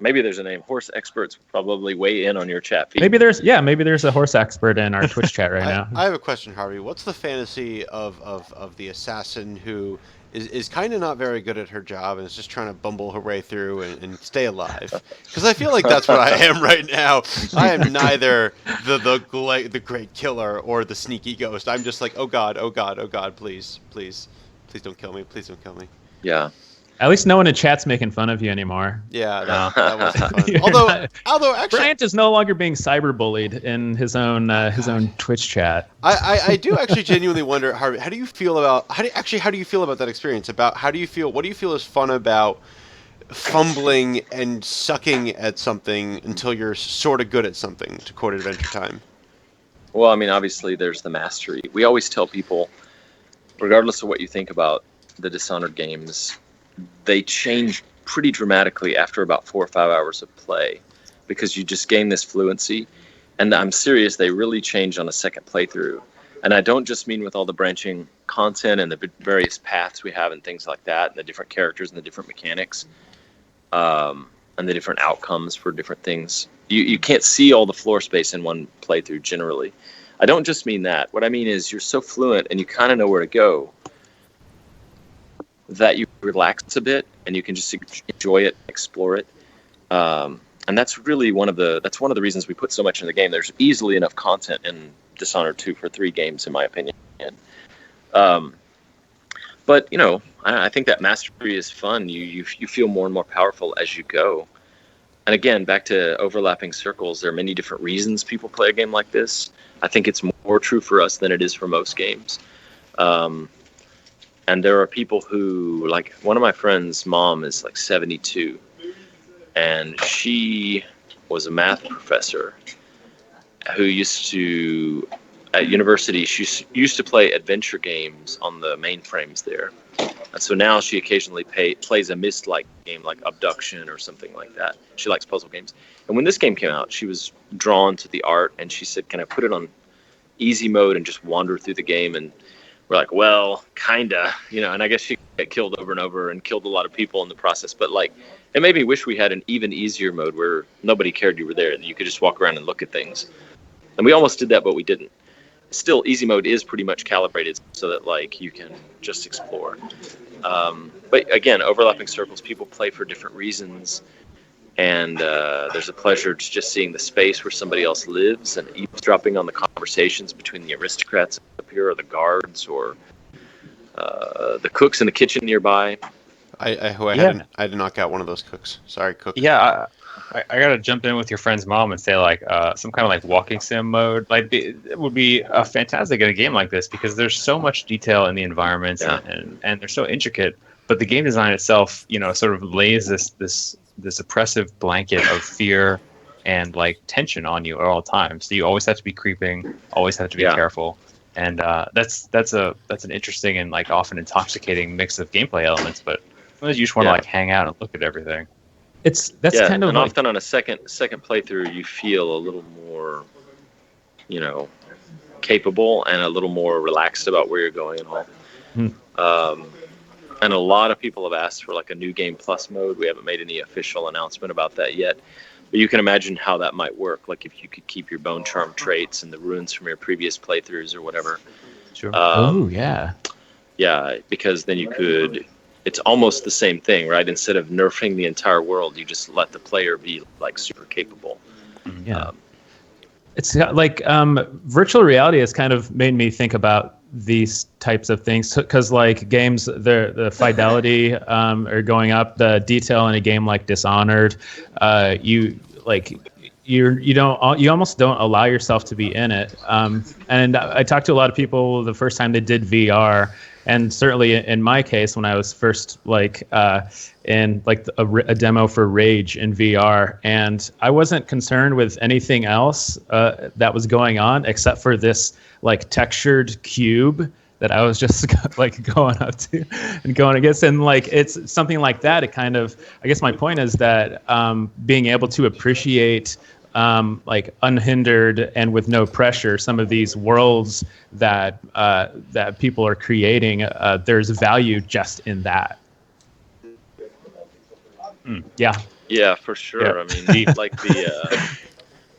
Maybe there's a name. Horse experts will probably weigh in on your chat feed. Maybe there's a horse expert in our Twitch chat right now. I have a question, Harvey. What's the fantasy of the assassin who is kind of not very good at her job and is just trying to bumble her way through and stay alive? Because I feel like that's what I am right now. I am neither the great killer or the sneaky ghost. I'm just like, oh god, please don't kill me. Please don't kill me. Yeah. At least no one in chat's making fun of you anymore. Yeah, that wasn't fun. Although actually, Bryant is no longer being cyberbullied in his own Twitch chat. I do actually genuinely wonder, Harvey, how do you feel about that experience? What do you feel is fun about fumbling and sucking at something until you're sort of good at something, to quote Adventure Time? Well, I mean, obviously there's the mastery. We always tell people, regardless of what you think about the Dishonored games, they change pretty dramatically after about 4 or 5 hours of play, because you just gain this fluency. And I'm serious, they really change on a second playthrough. And I don't just mean with all the branching content and the various paths we have and things like that, and the different characters and the different mechanics, and the different outcomes for different things. You can't see all the floor space in one playthrough generally. I don't just mean that. What I mean is you're so fluent and you kind of know where to go that you relax a bit and you can just enjoy it, explore it. And that's really one of the reasons we put so much in the game. There's easily enough content in Dishonored 2 for 3 games, in my opinion. But I think that mastery is fun. You feel more and more powerful as you go. And again, back to overlapping circles, there are many different reasons people play a game like this. I think it's more true for us than it is for most games. And there are people who, like, one of my friends' mom is like 72, and she was a math professor who used to, at university, she used to play adventure games on the mainframes there. And so now she occasionally plays a Myst-like game like Abduction or something like that. She likes puzzle games. And when this game came out, she was drawn to the art, and she said, can I put it on easy mode and just wander through the game? And we're like, well, kinda, and I guess she got killed over and over and killed a lot of people in the process. But like, it made me wish we had an even easier mode where nobody cared you were there, and you could just walk around and look at things. And we almost did that, but we didn't. Still, easy mode is pretty much calibrated so that like you can just explore. But again, overlapping circles, people play for different reasons, and there's a pleasure to just seeing the space where somebody else lives and eavesdropping on the conversations between the aristocrats up here, or the guards, or the cooks in the kitchen nearby. I had to knock out one of those cooks. Sorry, cook. Yeah, I gotta jump in with your friend's mom and say like some kind of like walking sim mode. Like it would be fantastic in a game like this because there's so much detail in the environments and they're so intricate. But the game design itself, sort of lays this oppressive blanket of fear and like tension on you at all times. So you always have to be creeping, always have to be careful. And that's an interesting and like often intoxicating mix of gameplay elements. But sometimes you just want to like hang out and look at everything. That's kind of and like, often on a second playthrough, you feel a little more, capable and a little more relaxed about where you're going and all. And a lot of people have asked for like a new game plus mode. We haven't made any official announcement about that yet, but you can imagine how that might work. Like if you could keep your bone charm traits and the runes from your previous playthroughs or whatever. Sure. Yeah, because then you could. It's almost the same thing, right? Instead of nerfing the entire world, you just let the player be like super capable. Yeah. It's like virtual reality has kind of made me think about these types of things because you almost don't allow yourself to be in it. And I talked to a lot of people the first time they did VR. And certainly in my case, when I was first in a demo for Rage in VR, and I wasn't concerned with anything else that was going on except for this like textured cube that I was just like going up to and going against. And like it's something like that. It kind of, I guess my point is that being able to appreciate like unhindered and with no pressure, some of these worlds that people are creating, there's value just in that. Yeah, for sure. I mean,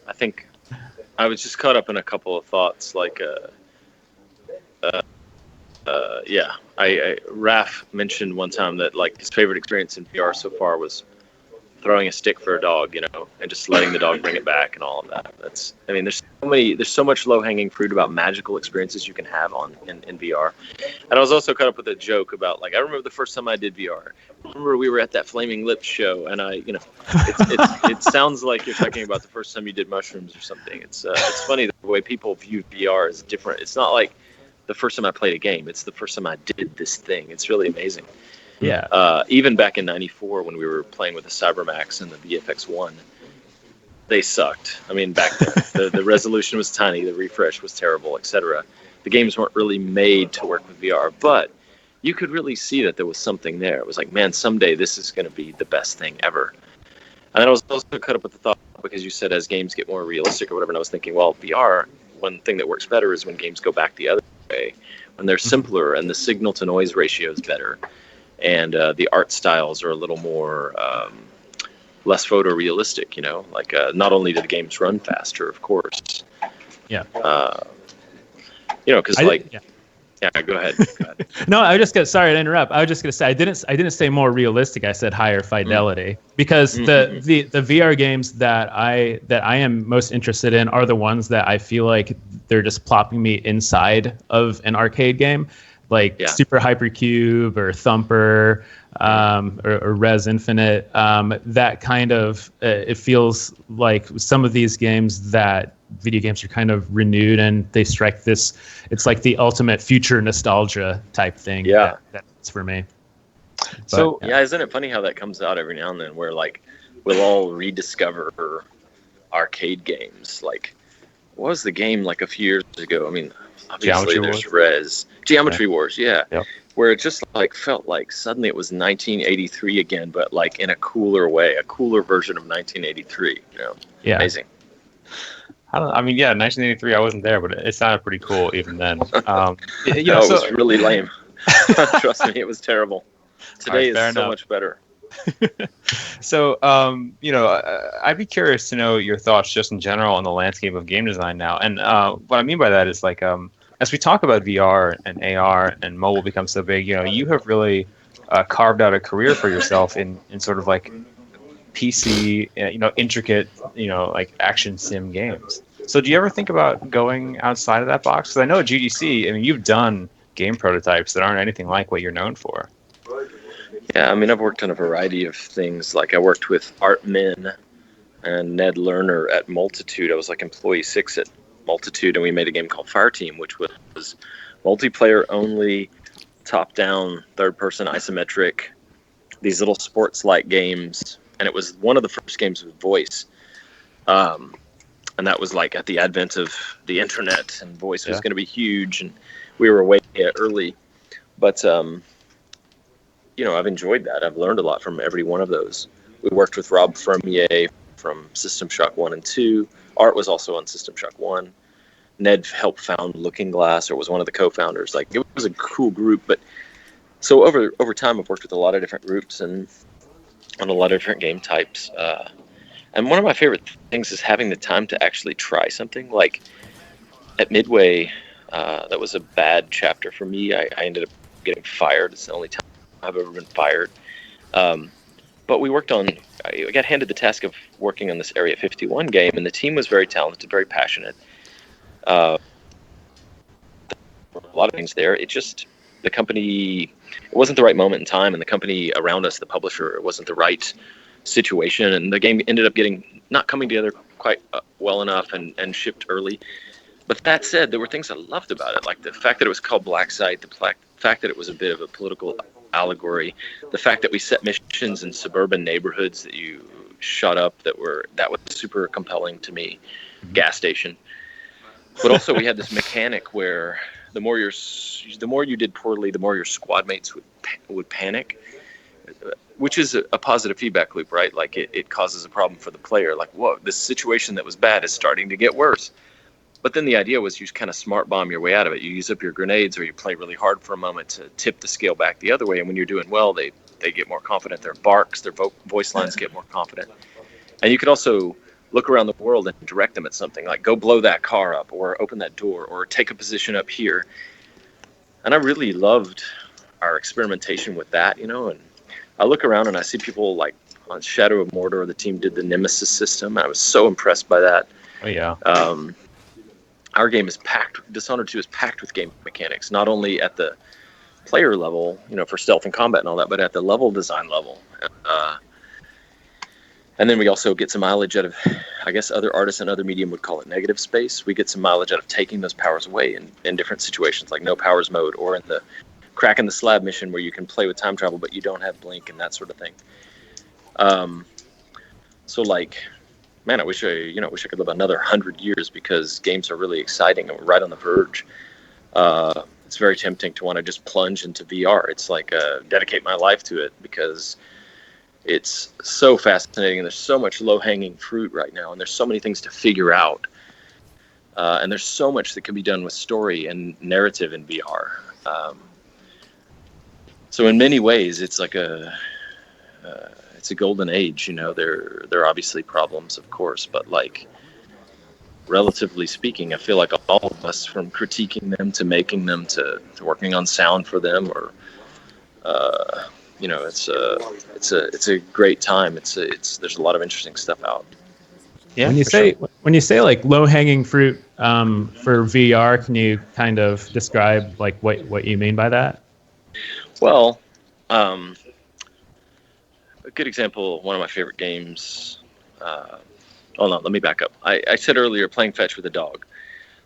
I think I was just caught up in a couple of thoughts. Like, Raph mentioned one time that like his favorite experience in VR so far was throwing a stick for a dog, and just letting the dog bring it back and all of that. There's so much low-hanging fruit about magical experiences you can have in VR. And I was also caught up with a joke about like I remember the first time I did VR. I remember we were at that Flaming Lips show, and it sounds like you're talking about the first time you did mushrooms or something. It's funny the way people view VR is different. It's not like the first time I played a game. It's the first time I did this thing. It's really amazing. Yeah. Even back in '94 when we were playing with the Cybermax and the VFX1, they sucked. I mean, back then the resolution was tiny, the refresh was terrible, etc. The games weren't really made to work with VR, but you could really see that there was something there. It was like, man, someday this is going to be the best thing ever. And then I was also caught up with the thought because you said as games get more realistic or whatever, and I was thinking, well, VR, one thing that works better is when games go back the other way, when they're simpler and the signal to noise ratio is better. And the art styles are a little more less photorealistic, like not only do the games run faster, of course. Yeah. Because go ahead. No, sorry to interrupt. I was just gonna say I didn't say more realistic. I said higher fidelity because the VR games that I am most interested in are the ones that I feel like they're just plopping me inside of an arcade game. like Yeah. Super Hypercube or Thumper, or Res Infinite. That kind of it feels like some of these games that video games are kind of renewed and they strike this. It's like the ultimate future nostalgia type thing. Yeah. That's for me. So Yeah, isn't it funny how that comes out every now and then, where like we'll all rediscover arcade games? Like, what was the game like a few years ago? I mean, obviously Geometry there's Wars? Geometry Wars, yeah. Yep. Where it just like felt like suddenly it was 1983 again, but like in a cooler way, a cooler version of 1983. You know, Yeah. amazing. I mean, yeah, 1983. I wasn't there, but it sounded pretty cool even then. It was really lame. Trust me, it was terrible. Today fair is so enough. much better. So, I'd be curious to know your thoughts just in general on the landscape of game design now. And what I mean by that is like, as we talk about VR and AR and mobile become so big, you have really carved out a career for yourself in sort of like PC, intricate, like action sim games. So do you ever think about going outside of that box? Because I know at GDC, I mean, you've done game prototypes that aren't anything like what you're known for. Yeah, I mean, I've worked on a variety of things. Like I worked with Art Min and Ned Lerner at Multitude. I was like employee 6 at Multitude, and we made a game called Fireteam, which was multiplayer only, top-down, third-person isometric, these little sports-like games. And it was one of the first games with voice. And that was like at the advent of the internet, and voice was going to be huge, and we were way early. But I've enjoyed that. I've learned a lot from every one of those. We worked with Rob Fermier from System Shock 1 and 2. Art was also on System Shock 1. Ned helped found Looking Glass, or was one of the co-founders. Like, it was a cool group. But so over time, I've worked with a lot of different groups and on a lot of different game types. And one of my favorite things is having the time to actually try something. Like at Midway, that was a bad chapter for me. I ended up getting fired. It's the only time I've ever been fired. But we worked on, I got handed the task of working on this Area 51 game, and the team was very talented, very passionate. A lot of things there. It just, the company, it wasn't the right moment in time, and the company around us, the publisher, it wasn't the right situation, and the game ended up not coming together quite well enough and shipped early. But that said, there were things I loved about it, like the fact that it was called Black Site, the fact that it was a bit of a political allegory, the fact that we set missions in suburban neighborhoods that you shot up that was super compelling to me. Gas station. But also we had this mechanic where the more you did poorly, the more your squad mates would panic, which is a positive feedback loop, right? Like it causes a problem for the player. Like, whoa, this situation that was bad is starting to get worse. But then the idea was you kind of smart bomb your way out of it. You use up your grenades, or you play really hard for a moment to tip the scale back the other way. And when you're doing well, they get more confident. Their barks, their voice lines get more confident. And you could also look around the world and direct them at something, like go blow that car up, or open that door, or take a position up here. And I really loved our experimentation with that, and I look around and I see people like on Shadow of Mordor, the team did the Nemesis system. I was so impressed by that. Oh, yeah. Our game is packed, Dishonored 2 is packed with game mechanics, not only at the player level, for stealth and combat and all that, but at the level design level. And then we also get some mileage out of, I guess other artists and other medium would call it negative space. We get some mileage out of taking those powers away in different situations, like no powers mode, or in the Crack in the Slab mission where you can play with time travel, but you don't have blink and that sort of thing. So like, man, I wish I could live another 100 years, because games are really exciting and we're right on the verge. It's very tempting to want to just plunge into VR. It's like dedicate my life to it, because it's so fascinating, and there's so much low-hanging fruit right now, and there's so many things to figure out, and there's so much that can be done with story and narrative in VR. So in many ways, it's like it's a golden age. There are obviously problems, of course, but like, relatively speaking, I feel like all of us, from critiquing them to making them to working on sound for them, or it's a great time. There's a lot of interesting stuff out. Yeah, When you for say sure. when you say like low hanging fruit for VR, can you kind of describe like what you mean by that? Well, um, a good example, one of my favorite games. Oh no, let me back up. I said earlier playing fetch with a dog.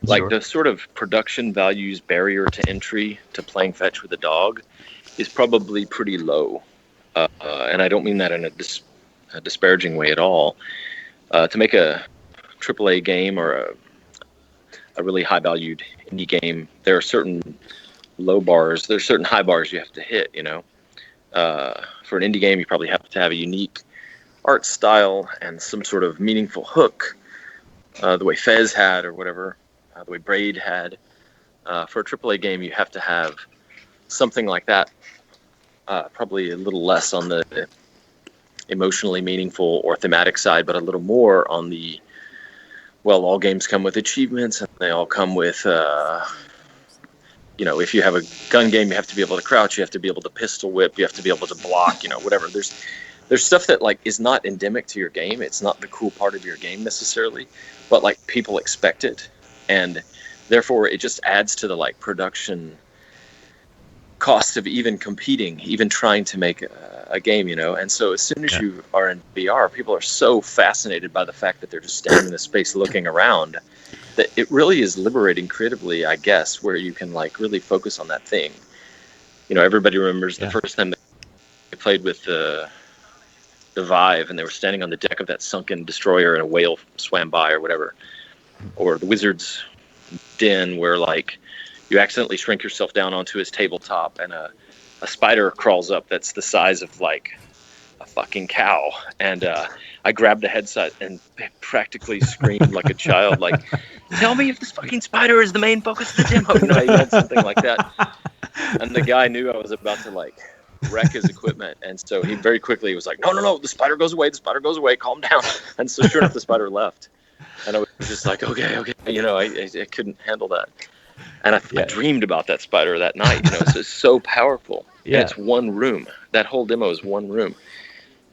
Like Sure. the sort of production values barrier to entry to playing fetch with a dog is probably pretty low. And I don't mean that in a disparaging way at all. To make a AAA game or a really high valued indie game, there are certain low bars, there's certain high bars you have to hit, you know. For an indie game, you probably have to have a unique art style and some sort of meaningful hook, the way Fez had or whatever, the way Braid had. For a AAA game, you have to have something like that, probably a little less on the emotionally meaningful or thematic side, but a little more on the, well, all games come with achievements and they all come with, if you have a gun game, you have to be able to crouch, you have to be able to pistol whip, you have to be able to block, whatever. There's stuff that like is not endemic to your game. It's not the cool part of your game necessarily, but like people expect it, and therefore it just adds to the like production cost of even competing, even trying to make a game, And so as soon as you are in VR, people are so fascinated by the fact that they're just standing in the space looking around that it really is liberating creatively, I guess, where you can like really focus on that thing. Everybody remembers the first time they played with the Vive and they were standing on the deck of that sunken destroyer and a whale swam by or whatever, or the Wizard's Den where like you accidentally shrink yourself down onto his tabletop and a spider crawls up that's the size of like a fucking cow, and I grabbed a headset and practically screamed like a child, like, tell me if this fucking spider is the main focus of the demo. I yelled something like that, and the guy knew I was about to like wreck his equipment, and so he very quickly was like, no, the spider goes away, calm down. And so sure enough, the spider left, and I was just like, okay, I couldn't handle that. And I dreamed about that spider that night. It's so powerful. Yeah. And it's one room. That whole demo is one room.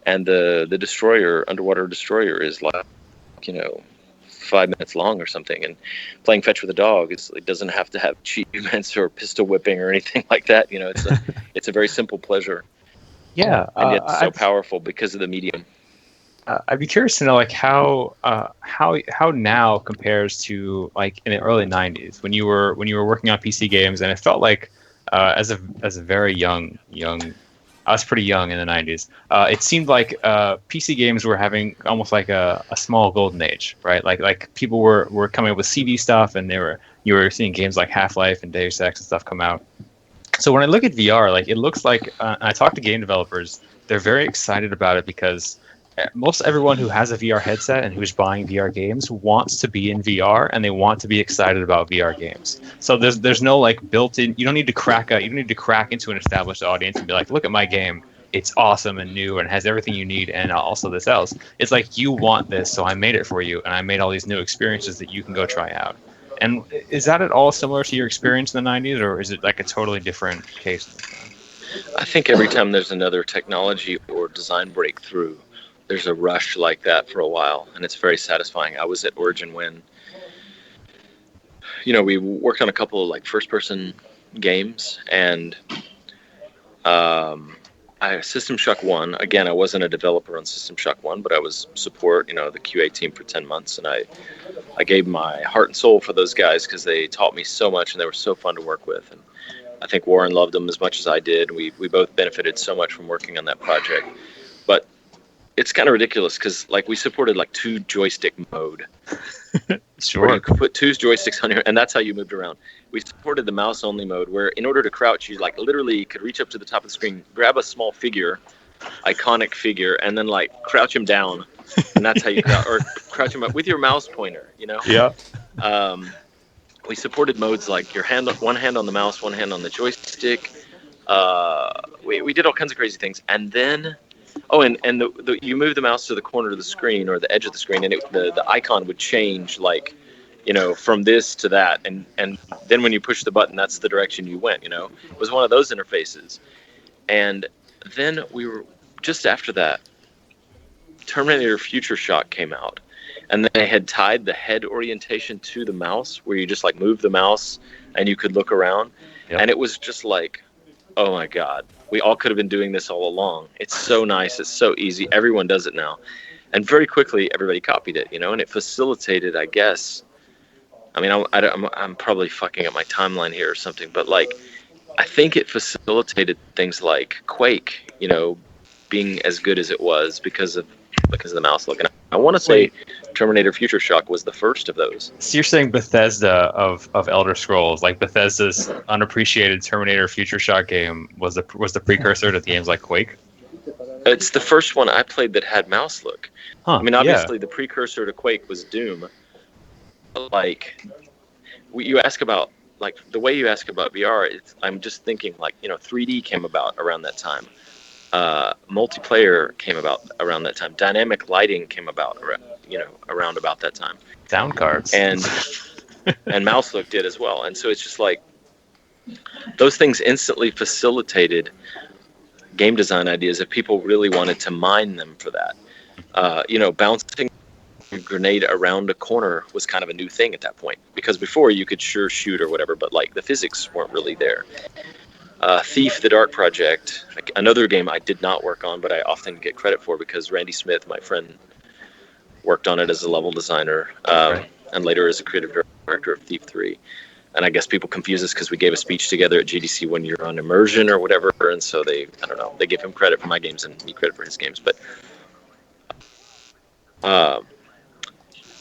And the destroyer, underwater destroyer, is like, 5 minutes long or something. And playing fetch with a dog it doesn't have to have achievements or pistol whipping or anything like that. It's a very simple pleasure. Yeah. And yet so powerful because of the medium. I'd be curious to know like how now compares to like in the early 90s when you were working on PC games, and it felt like as a very young I was pretty young in the 90s. It seemed like PC games were having almost like a small golden age, right? Like people were coming up with CD stuff, and you were seeing games like Half-Life and Deus Ex and stuff come out. So when I look at VR, like it looks like I talk to game developers, they're very excited about it because most everyone who has a VR headset and who's buying VR games wants to be in VR, and they want to be excited about VR games. So there's no like built-in. You don't need to crack into an established audience and be like, look at my game. It's awesome and new and has everything you need and also this else. It's like, you want this, so I made it for you, and I made all these new experiences that you can go try out. And is that at all similar to your experience in the 90s, or is it like a totally different case? I think every time there's another technology or design breakthrough, there's a rush like that for a while, and it's very satisfying. I was at Origin when, we worked on a couple of like first-person games, and System Shock 1. Again, I wasn't a developer on System Shock 1, but I was support, the QA team for 10 months, and I gave my heart and soul for those guys because they taught me so much, and they were so fun to work with. And I think Warren loved them as much as I did. We both benefited so much from working on that project. But it's kind of ridiculous because like we supported like 2 joystick mode. Sure. Where you could put 2 joysticks on and that's how you moved around. We supported the mouse only mode where in order to crouch, you like literally could reach up to the top of the screen, grab a small figure, iconic figure, and then like crouch him down, and that's how you or crouch him up with your mouse pointer. Yeah. We supported modes like your one hand on the mouse, one hand on the joystick. We did all kinds of crazy things, and then. Oh, and you move the mouse to the corner of the screen or the edge of the screen, and the icon would change, like, from this to that, and then when you push the button, that's the direction you went. It was one of those interfaces, and then we were just after that, Terminator Future Shock came out, and they had tied the head orientation to the mouse, where you just like move the mouse and you could look around. Yep. And it was just like, oh my God, we all could have been doing this all along. It's so nice. It's so easy. Everyone does it now. And very quickly, everybody copied it, and it facilitated, I guess. I mean, I'm probably fucking up my timeline here or something, but like, I think it facilitated things like Quake, being as good as it was because of the mouse look. And I want to say Terminator Future Shock was the first of those. So you're saying Bethesda of Elder Scrolls, like Bethesda's unappreciated Terminator Future Shock game was the precursor to games like Quake? It's the first one I played that had mouse look. Huh, I mean, obviously the precursor to Quake was Doom. Like, you ask about, like, the way you ask about VR, I'm just thinking, like, 3D came about around that time. Multiplayer came about around that time. Dynamic lighting came about, around about that time. Sound cards. And mouse look did as well. And so it's just like, those things instantly facilitated game design ideas if people really wanted to mine them for that. Bouncing a grenade around a corner was kind of a new thing at that point, because before you could sure shoot or whatever, but like the physics weren't really there. Thief, the Dark Project, another game I did not work on, but I often get credit for because Randy Smith, my friend, worked on it as a level designer, and later as a creative director of Thief 3. And I guess people confuse us because we gave a speech together at GDC one year on immersion or whatever, and so they give him credit for my games and me credit for his games. But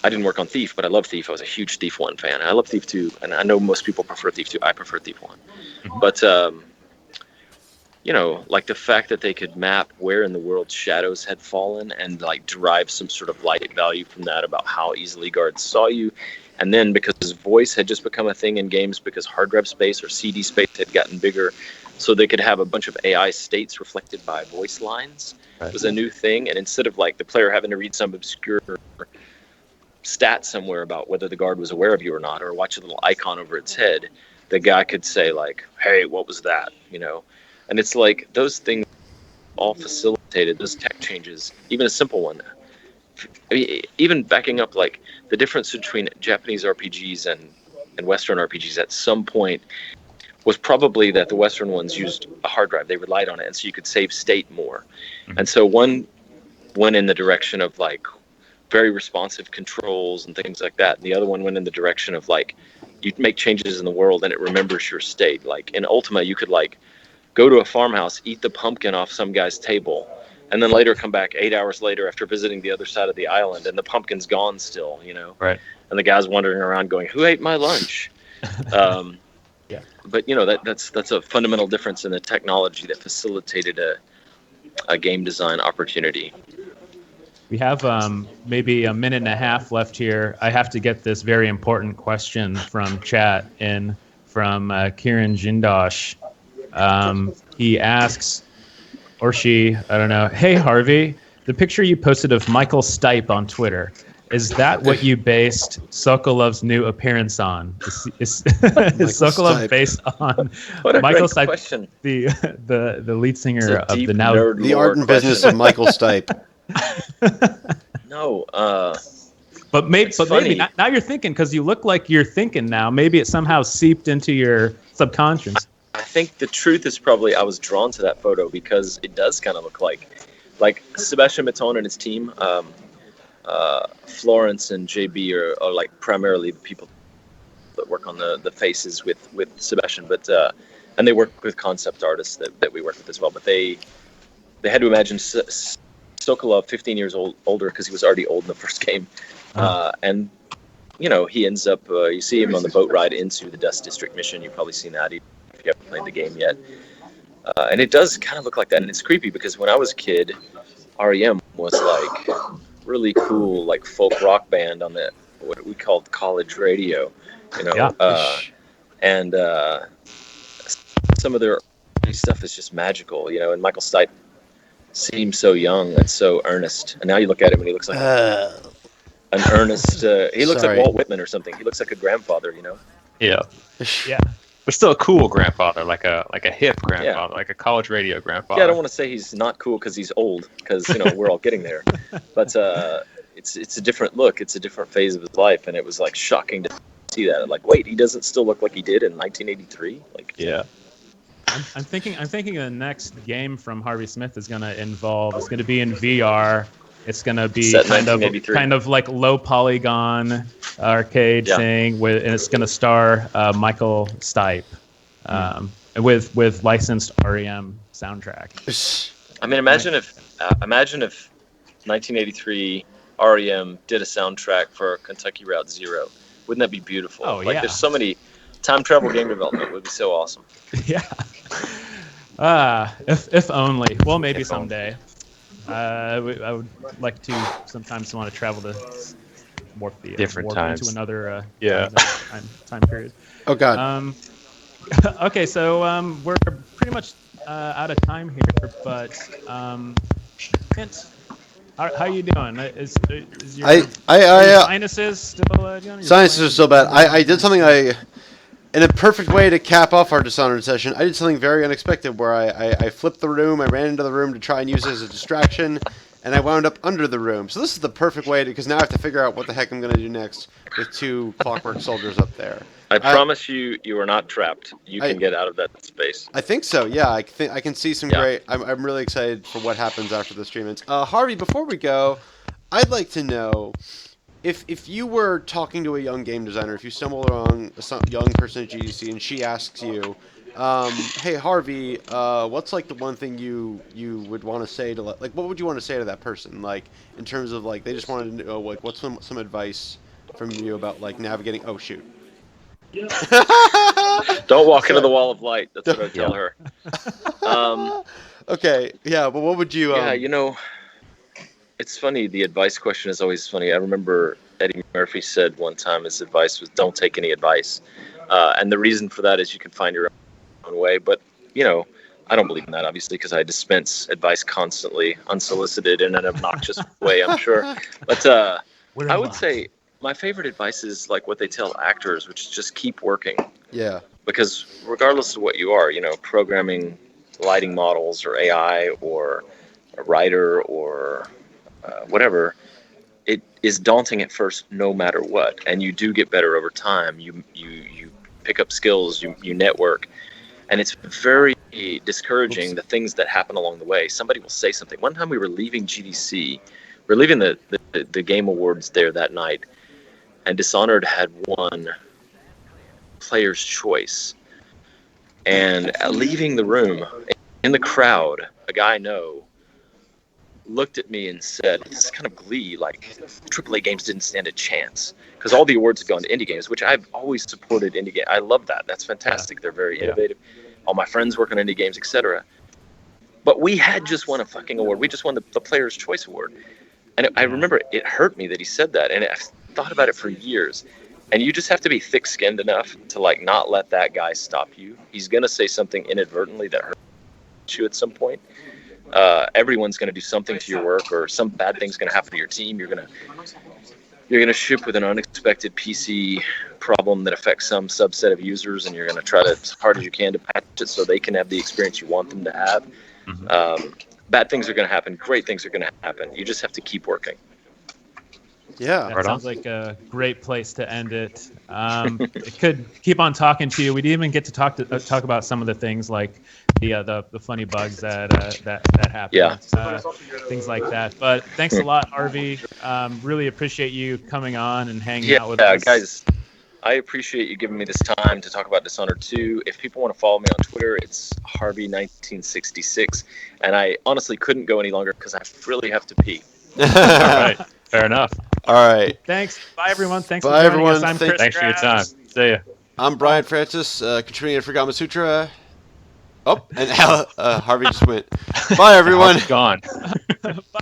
I didn't work on Thief, but I love Thief. I was a huge Thief 1 fan. I love Thief 2, and I know most people prefer Thief 2. I prefer Thief 1. Mm-hmm. But, like the fact that they could map where in the world shadows had fallen and like derive some sort of light value from that about how easily guards saw you. And then because voice had just become a thing in games because hard drive space or CD space had gotten bigger, so they could have a bunch of AI states reflected by voice lines. Right. It was a new thing. And instead of like the player having to read some obscure stat somewhere about whether the guard was aware of you or not, or watch a little icon over its head, the guy could say like, hey, what was that? And it's like those things all facilitated those tech changes, even a simple one. I mean, even backing up, like the difference between Japanese RPGs and Western RPGs at some point was probably that the Western ones used a hard drive. They relied on it, and so you could save state more. Mm-hmm. And so one went in the direction of like very responsive controls and things like that. And the other one went in the direction of like you make changes in the world and it remembers your state. Like in Ultima, you could like go to a farmhouse, eat the pumpkin off some guy's table, and then later come back 8 hours later after visiting the other side of the island, and the pumpkin's gone still, Right. And the guy's wandering around going, who ate my lunch? Yeah. But, that's a fundamental difference in the technology that facilitated a game design opportunity. We have maybe a minute and a half left here. I have to get this very important question from chat in from Kieran Jindosh. He asks, or she, I don't know, hey, Harvey, the picture you posted of Michael Stipe on Twitter, is that what you based Sokolov's new appearance on? Is Sokolov based on Michael Stipe, question. the lead singer of the now... The art and business of Michael Stipe. No, but maybe now you're thinking, because you look like you're thinking now. Maybe it somehow seeped into your subconscious. I think the truth is probably I was drawn to that photo because it does kind of look like Sebastian Maton and his team. Florence and JB are like primarily the people that work on the faces with Sebastian, but and they work with concept artists that we work with as well. But they had to imagine Sokolov 15 years older because he was already old in the first game, and he ends up. You see him on the boat ride into the Dust District mission. You've probably seen that if you haven't played the game yet. And it does kind of look like that, and it's creepy because when I was a kid, REM was like really cool, like folk rock band on what we called college radio, and some of their stuff is just magical, and Michael Stipe seems so young and so earnest, and now you look at him and he looks like an earnest. He looks like Walt Whitman or something. He looks like a grandfather, Yeah. Yeah. But still a cool grandfather, like a hip grandfather, like a college radio grandfather. Yeah, I don't want to say he's not cool because he's old, because we're all getting there. But it's a different look. It's a different phase of his life, and it was like shocking to see that. Like, wait, he doesn't still look like he did in 1983. Like, yeah. I'm thinking the next game from Harvey Smith is going to involve. It's going to be in VR. It's going to be kind of like low polygon arcade thing and it's going to star Michael Stipe with licensed REM soundtrack. I mean, imagine if 1983 REM did a soundtrack for Kentucky Route Zero. Wouldn't that be beautiful? Oh, yeah. There's so many time travel game development would be so awesome. Yeah. If only. Well, maybe someday. I would like to sometimes want to travel to warp different times into another time period. Oh God. Okay, so we're pretty much out of time here, but Kent, how you doing? Is your sinuses still doing? Sinuses are still bad. I did something in a perfect way to cap off our Dishonored session. I did something very unexpected where I flipped the room. I ran into the room to try and use it as a distraction, and I wound up under the room. So this is the perfect way because now I have to figure out what the heck I'm going to do next with 2 Clockwork Soldiers up there. I promise you are not trapped. You can get out of that space. I think so. Yeah, I can see some great. I'm really excited for what happens after the stream ends. Harvey, before we go, I'd like to know if you were talking to a young game designer, if you stumble along a young person at GDC and she asks you, "Hey Harvey, what's like the one thing you would want to say to what would you want to say to that person? Like in terms of like they just wanted to know like what's some advice from you about like navigating? Oh shoot." Don't walk into the wall of light. That's what I tell her. Okay, yeah, but what would you? It's funny. The advice question is always funny. I remember Eddie Murphy said one time his advice was, "Don't take any advice," and the reason for that is you can find your own way. But I don't believe in that, obviously, because I dispense advice constantly, unsolicited in an obnoxious way, I'm sure. But I would say my favorite advice is like what they tell actors, which is just keep working. Yeah. Because regardless of what you are, programming lighting models or AI or a writer or whatever, it is daunting at first no matter what. And you do get better over time. You pick up skills, you network. And it's very discouraging, the things that happen along the way. Somebody will say something. One time we were leaving GDC, we're leaving the Game Awards there that night, and Dishonored had won Player's Choice. And leaving the room, in the crowd, a guy I know looked at me and said, this kind of glee, like AAA games didn't stand a chance. Because all the awards had gone to indie games, which I've always supported indie games. I love that. That's fantastic. They're very innovative. All my friends work on indie games, etc. But we had just won a fucking award. We just won the Player's Choice Award. And I remember it hurt me that he said that. And I've thought about it for years. And you just have to be thick-skinned enough to like not let that guy stop you. He's going to say something inadvertently that hurts you at some point. Everyone's going to do something to your work, or some bad thing's going to happen to your team. You're going to ship with an unexpected PC problem that affects some subset of users, and you're going to try to as hard as you can to patch it so they can have the experience you want them to have. Mm-hmm. Bad things are going to happen. Great things are going to happen. You just have to keep working. Yeah, that sounds like a great place to end it. It could keep on talking to you. We didn't even get to talk about some of the things like the funny bugs that happen, things like that. But thanks a lot, Harvey. Really appreciate you coming on and hanging out with us. Yeah, guys, I appreciate you giving me this time to talk about Dishonored 2. If people want to follow me on Twitter, it's Harvey1966, and I honestly couldn't go any longer because I really have to pee. All right, fair enough. All right. Thanks. Bye, everyone. Thanks for joining us. I'm Chris. Thanks for your time. See ya. I'm Brian Francis, contributing for Gamasutra. Oh, and Harvey just went. Bye, everyone. Gone. Bye.